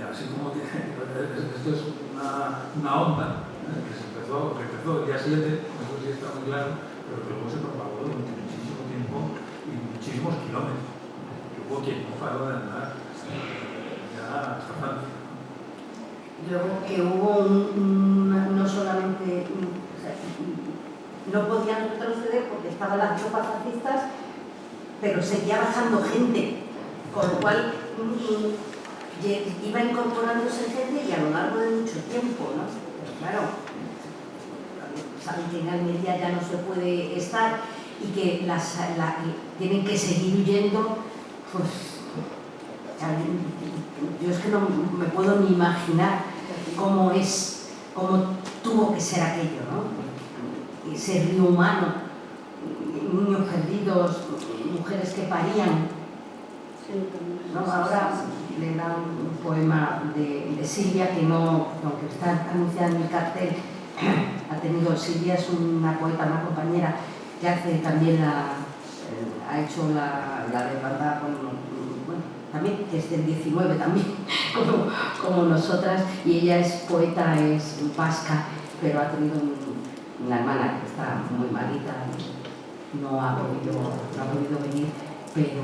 así como esto es una onda que empezó el día 7, eso sí está muy claro, pero que luego se propagó durante muchísimo tiempo y muchísimos kilómetros. Hubo quien no paró de andar ya hasta Francia. Luego que hubo no solamente, no podían retroceder porque estaban las tropas fascistas, pero seguía bajando gente, con lo cual iba incorporándose gente y a lo largo de mucho tiempo, ¿no? Pero claro, saben que en Almería ya no se puede estar y que tienen que seguir huyendo, pues yo es que no me puedo ni imaginar cómo tuvo que ser aquello, ¿no? Ese río humano, niños perdidos, mujeres que parían, ¿no? Ahora le dan un poema de Silvia que no, aunque está anunciada en el cartel, Silvia es una poeta, una compañera que hace también ha hecho la de banda también, que es del 19 también, como nosotras, y ella es poeta, es vasca, pero ha tenido una hermana que está muy malita, no ha podido venir, pero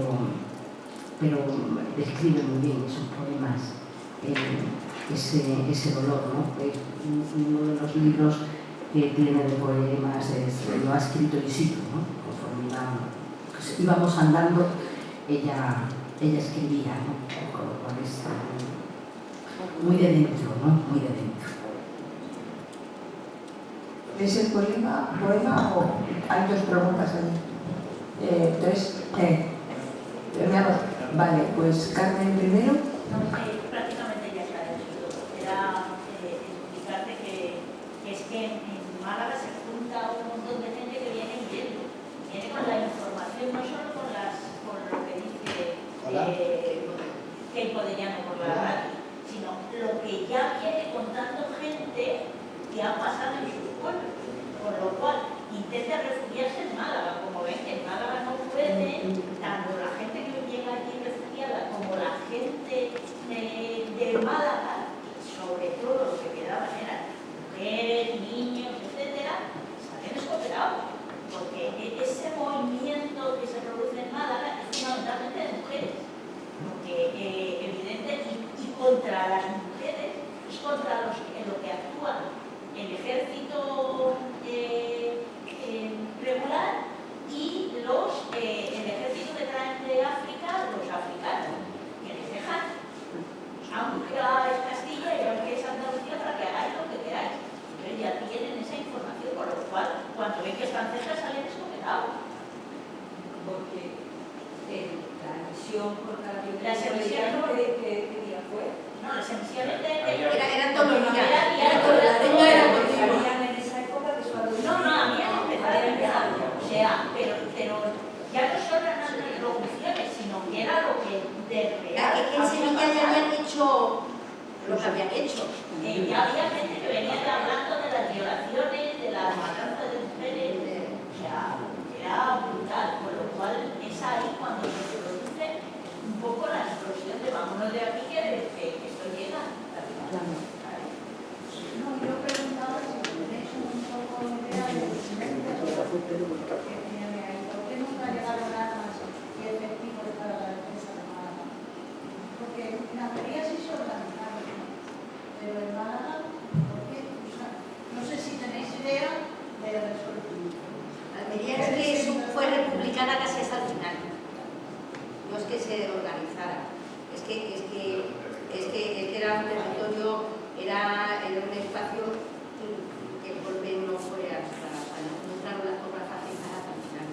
describe muy bien en sus poemas ese dolor, ¿no? Es uno de los libros que tiene de poemas, lo ha escrito Isidro, ¿no? Conforme íbamos andando, ella escribía, ¿no? Con lo cual está muy de dentro, ¿no? Muy de dentro. ¿Es el poema o hay dos preguntas ahí? ¿Tres? Vale, pues Carmen primero. Prácticamente ya se ha dicho todo. Era explicarte que es que en Málaga se junta un montón de gente que viene huyendo. Viene con la información, no solo con lo que dice Keipo de Llano por la radio, sino lo que ya viene contando gente que ha pasado en sus pueblos. Con lo cual, intenta refugiarse en Málaga. Como ven que en Málaga no puede, tanto la gente que llega allí refugiada como la gente de Málaga, sobre todo lo que quedaban eran mujeres, niños, etcétera, salen escopetados. Porque ese movimiento que se produce en Málaga es fundamentalmente de mujeres. Porque evidente, y contra las mujeres es contra los que actúan el ejército regular y el ejército que traen de África, los africanos, que les dejan, aunque es Castilla y aunque es Andalucía, para que hagáis lo que queráis. Entonces ya tienen esa información, por lo cual, cuando ven que están cerca, salen escopetados. Porque la emisión por la las emisiones, ¿qué día fue? No, las emisiones eran todos los días. Habían en esa época que solo no, habían empezado. O sea, pero ya no son las locuciones, sino que era lo que de real. Que en Sevilla ya habían hecho lo que habían hecho. Ya había gente que venía hablando de las violaciones, de las matanzas de mujeres. O sea, era brutal. Con lo cual es ahí cuando se produce un poco la explosión de vámonos de aquí que esto llega. era un territorio, era un espacio que el golpe no fue hasta, no entraron las tropas fascistas hasta el final.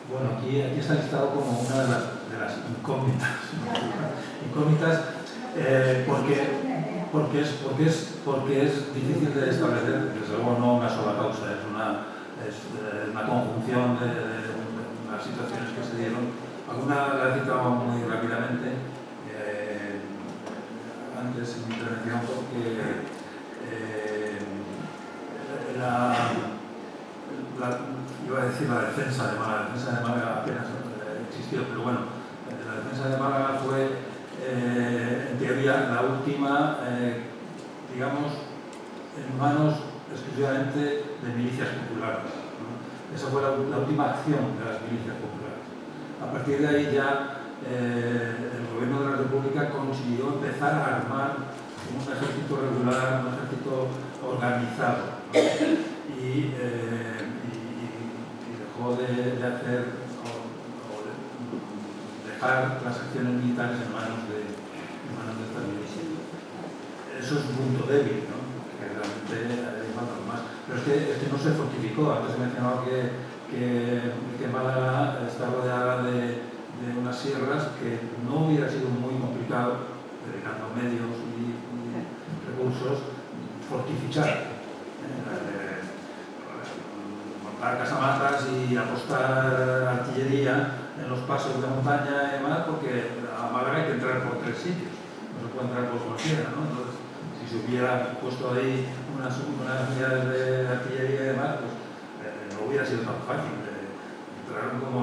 Bueno, aquí está listado como una de las incógnitas, porque es difícil de establecer, desde luego no una sola causa, es una conjunción de las situaciones que se dieron. Alguna la he citado muy rápidamente antes en mi intervención, porque iba a decir la defensa de Málaga apenas existió, pero bueno, la defensa de Málaga fue en teoría la última, digamos, en manos exclusivamente de milicias populares, ¿no? Esa fue la última acción de las milicias populares. A partir de ahí ya el gobierno de la República consiguió empezar a armar un ejército regular, un ejército organizado, ¿no? Y dejó de hacer o de dejar las acciones militares en manos de estas milicias. Eso es un punto débil, ¿no? Que realmente hay más. Pero es que no se fortificó. Antes he mencionado que Málaga está rodeada de unas sierras que no hubiera sido muy complicado, dedicando medios y recursos, fortificar. Montar casamatas y apostar artillería en los pasos de montaña y demás, porque a Málaga hay que entrar por 3 sitios, no se puede entrar por cualquiera, ¿no? Entonces, si se hubiera puesto ahí unas unidades de artillería y demás, pues no hubiera sido tan fácil. Entraron, como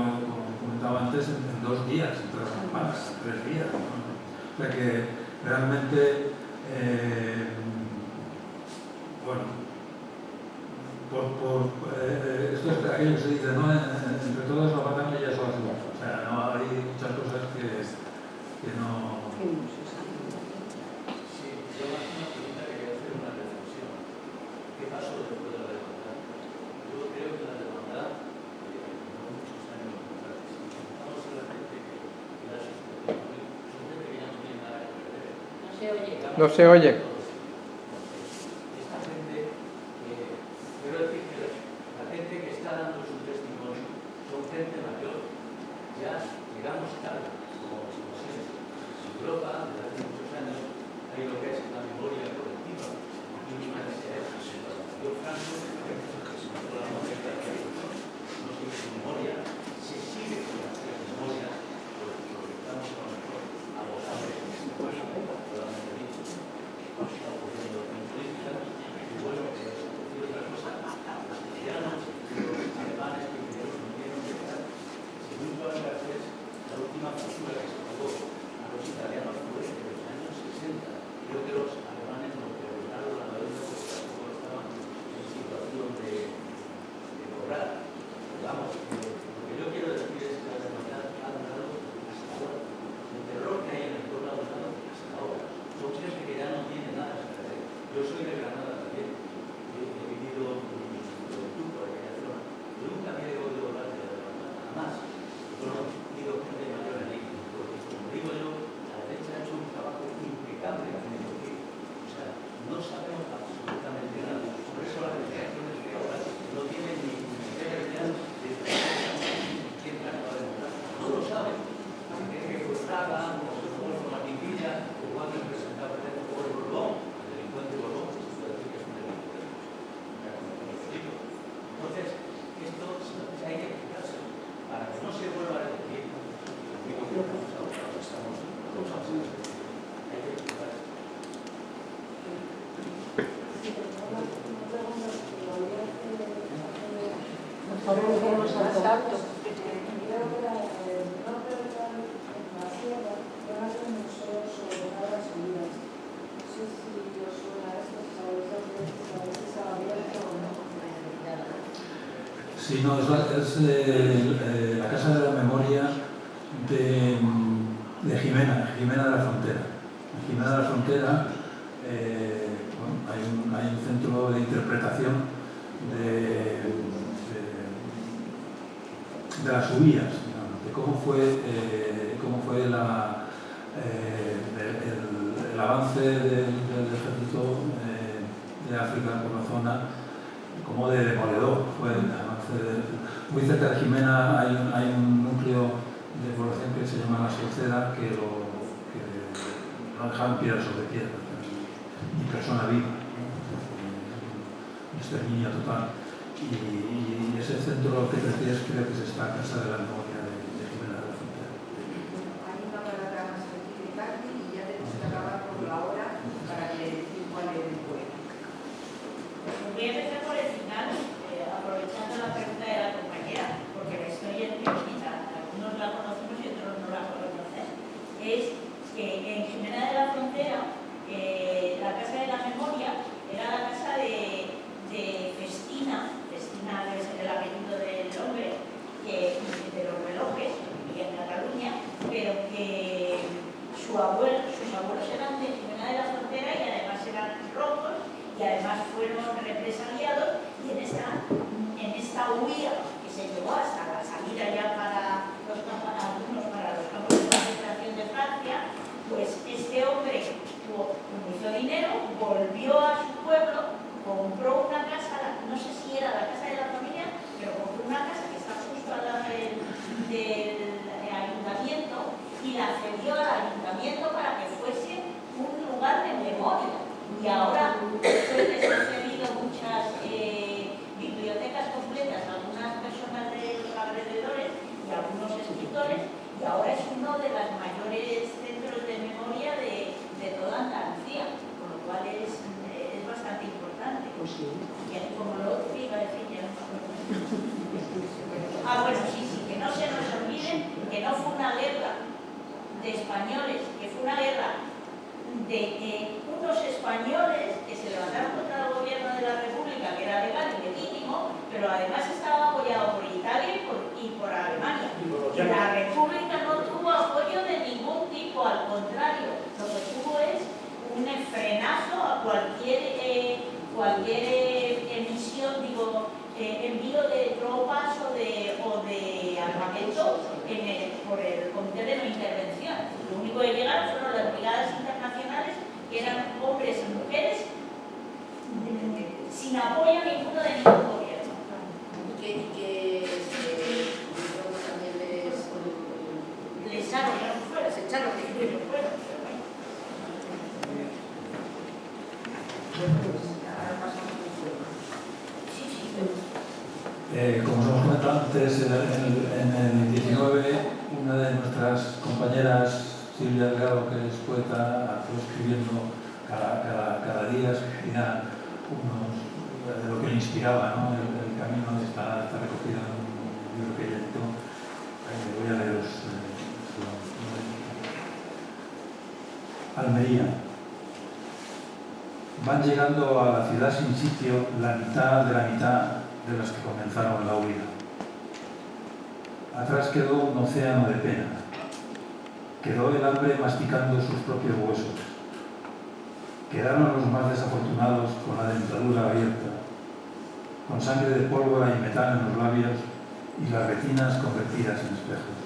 comentaba antes, en 2 días, entraron en Málaga, en 3 días, ¿no? O sea que realmente, bueno, esto es aquello que se dice, ¿no? Entre todos la batalla ya son las igual. O sea, no hay muchas cosas que no... Sí, yo más una pregunta que quería hacer una reflexión. ¿Qué pasó después de la desbandada? Yo creo que la desbandada, no muchos años atrás, estamos en la gente que la situación, son gente que ya no tiene nada que perder. No se oye. No se oye. Esta gente, quiero decir que la gente que está dando su testimonio son gente mayor. Ya llegamos tarde, como siempre. En Europa, desde hace muchos años, hay lo que es la memoria colectiva. Mínima que sea esa. Yo, Franco, por la moneda que no tiene memoria, se sigue con las memorias, porque estamos a lo mejor abogados en este caso, totalmente dicho. Está ocurriendo en política, y bueno, que decir otra cosa, los cristianos, los alemanes que vinieron de estar, según Juan Garcés, la última factura que se pagó a los italianos fue en los años 60. Creo que los alemanes no perdonaron la deuda porque tampoco estaban en situación de cobrar. Vamos, lo que yo quiero decir es que la hermandad ha durado hasta ahora. El terror que hay en el pueblo ha durado hasta ahora. Son gente que ya no tiene nada que perder. Yo soy de Granada también. He vivido mi juventud por aquella zona. Yo nunca me he oído hablar de la hermandad, jamás. Yo no he ido gente mayor allí, porque como digo yo, la derecha ha hecho un trabajo impecable en el país. O sea, no sabemos absolutamente nada. Por eso las generaciones de ahora no tienen ni siquiera idea de quién acaba de votar. No lo saben. Creen que fue Fraga, o Rodolfo Martín Villa, o cuando el presentaba el Borbón, el delincuente Borbón, se puede decir que es un delincuente. Entonces, esto hay que explicarse para que no se vuelva a repetir. Digo que estamos todos hay que explicarse. Sí, no, es la Casa de la Memoria de Jimena de la Frontera. En Jimena de la Frontera bueno, hay un centro de interpretación de las huías, digamos, de cómo fue el avance del ejército de África por la zona, como de demoledor fue el avance. Muy cerca de Jimena hay un núcleo de población que se llama La Solceda, que no dejaban piedra sobre piedra, ni persona viva, un exterminio total. Y ese centro que decías creo que es esta Casa de la Memoria de Jimena de la Frontera. Hay una palabra más aquí de Carmen y ya tenemos que acabar por la hora para que decir cuál es el poema. Voy a empezar por el final, aprovechando la pregunta de la compañera, porque la historia es muy bonita, algunos la conocemos y otros no la conocen. Es que en Jimena de la Frontera, la Casa de la Memoria era la casa de Festina debe ser el apellido del hombre, de los relojes, que vivía en Cataluña, pero que sus abuelos eran de Jimena de la Frontera y además eran rojos y además fueron represaliados, y en esta huida que se llevó hasta la salida ya para los campos de concentración de Francia, pues este hombre hizo dinero, volvió a su pueblo, compró una casa, no sé si era la casa de la familia, pero compró una casa que está justo al lado del ayuntamiento y la cedió al ayuntamiento para que fuese un lugar de memoria. Y ahora después se han cedido muchas bibliotecas completas a algunas personas de los alrededores y a algunos escritores, y ahora es uno de los mayores centros de memoria de toda Andalucía, con lo cual es bastante importante. Pues sí. Y como lo otro que iba a decir ya no me acuerdo. Bueno, sí, que no se nos olvide que no fue una guerra de españoles, que fue una guerra de unos españoles que se levantaron contra el gobierno de la República, que era legal y legítimo, pero además estaba apoyado por Italia y por Alemania. Y la República no tuvo apoyo de ningún tipo, al contrario, lo que tuvo es un frenazo a cualquier emisión, envío de tropas o de armamento por el Comité de No Intervención. Lo único que llegaron fueron las brigadas internacionales, que eran hombres y mujeres sin apoyo ninguno de ningún gobierno. Y que también les echaron fuera, se echaron fuera. Como os hemos comentado antes, en el 19, una de nuestras compañeras, Silvia Delgado, que es poeta, fue escribiendo cada día, escribía de lo que le inspiraba, ¿no? El camino está recogido en un libro que ella editó. Voy a leeros. Almería. Van llegando a la ciudad sin sitio la mitad de la mitad de las que comenzaron la huida. Atrás quedó un océano de pena. Quedó el hambre masticando sus propios huesos. Quedaron los más desafortunados con la dentadura abierta, con sangre de pólvora y metal en los labios y las retinas convertidas en espejos.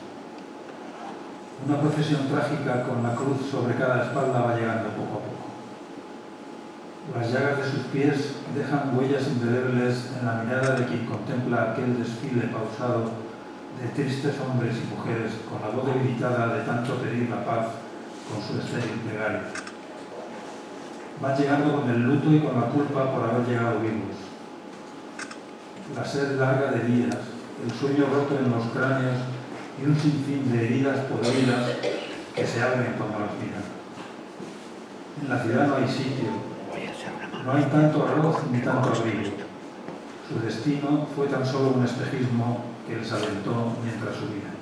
Una procesión trágica con la cruz sobre cada espalda va llegando poco a poco. Las llagas de sus pies dejan huellas indelebles en la mirada de quien contempla aquel desfile pausado de tristes hombres y mujeres con la voz debilitada de tanto pedir la paz con su estéril plegaria. Van llegando con el luto y con la culpa por haber llegado vivos. La sed larga de días, el sueño roto en los cráneos y un sinfín de heridas podridas que se abren cuando las miran. En la ciudad no hay sitio, no hay tanto arroz ni tanto abrigo. Su destino fue tan solo un espejismo que les alentó mientras subían.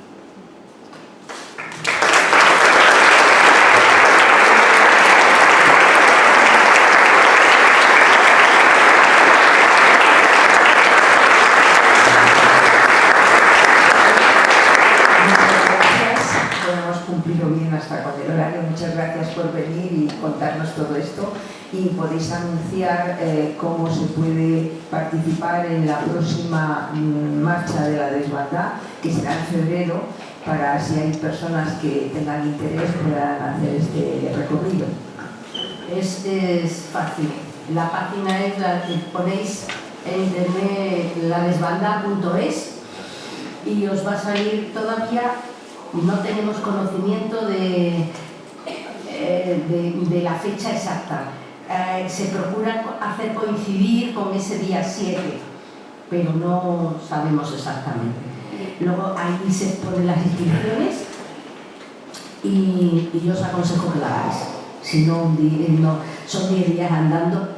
Hemos cumplido bien hasta con el horario. Muchas gracias por venir y contarnos todo esto. y podéis anunciar cómo se puede participar en la próxima marcha de la desbandada, que será en febrero, para si hay personas que tengan interés puedan hacer este recorrido. Es fácil. La página es la que ponéis en internet, ladesbandada.es, y os va a salir. Todavía no tenemos conocimiento de la fecha exacta. Se procura hacer coincidir con ese día 7, pero no sabemos exactamente. Luego ahí se ponen las inscripciones y yo os aconsejo que la hagáis. Si no, son 10 días andando,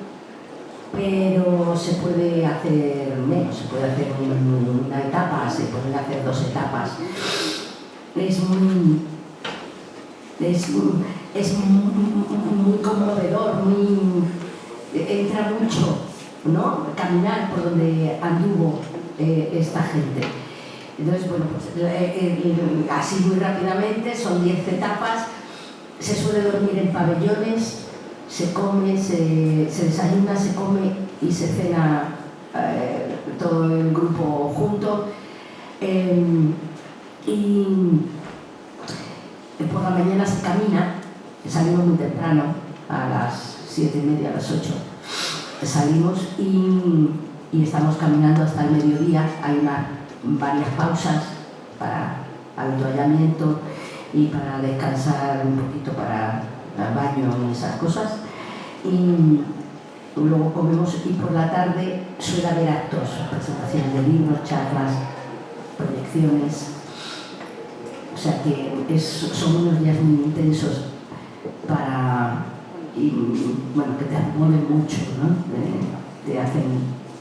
pero se puede hacer menos, se puede hacer una etapa, se pueden hacer 2 etapas. Es muy conmovedor, entra mucho, ¿no? Caminar por donde anduvo esta gente. Entonces, bueno, pues, así muy rápidamente, son 10 etapas, se suele dormir en pabellones, se come, se desayuna, se come y se cena todo el grupo junto. Y por la mañana se camina, salimos muy temprano, a las 7:30, a las 8. Salimos y estamos caminando hasta el mediodía. Hay varias pausas para avituallamiento y para descansar un poquito, para el baño y esas cosas. Y luego comemos, y por la tarde suele haber actos, presentaciones de libros, charlas, proyecciones. O sea que son unos días muy intensos que te mueven mucho, ¿no? Te hacen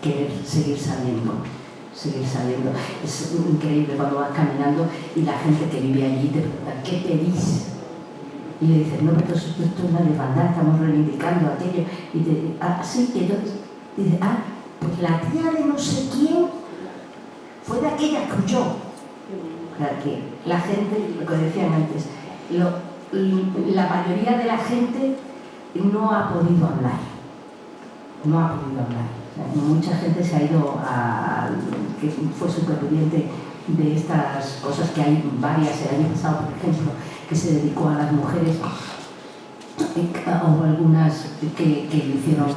querer seguir saliendo. Es increíble cuando vas caminando y la gente que vive allí te pregunta, ¿qué pedís? Y le dices, no, pero esto es una desbandada, estamos reivindicando aquello. Y te dice, sí, y entonces dice, pues la tía de no sé quién fue de aquella que huyó. O sea, que la gente, lo que decían antes, la mayoría de la gente no ha podido hablar. O sea, mucha gente se ha ido que fue superviviente de estas cosas, que hay varias. El año pasado, por ejemplo, que se dedicó a las mujeres, o algunas que lo hicieron,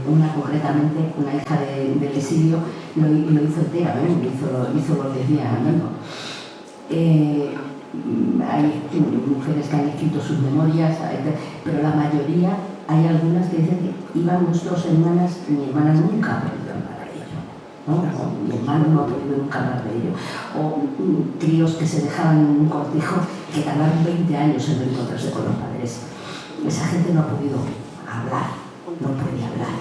una concretamente, una hija del exilio, lo hizo entera, hizo los 10 días andando. Hay mujeres que han escrito sus memorias, pero la mayoría, hay algunas que dicen que íbamos 2 hermanas, mi hermana nunca ha podido hablar de ello, ¿no? Mi hermano no ha podido nunca hablar de ello. O críos que se dejaban en un cortijo, que tardaron 20 años en encontrarse con los padres. Esa gente no ha podido hablar, no puede hablar.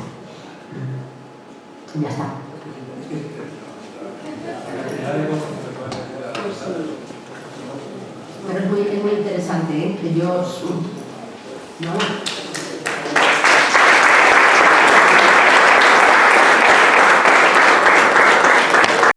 Ya está. Pero es muy interesante, que yo... ¿no?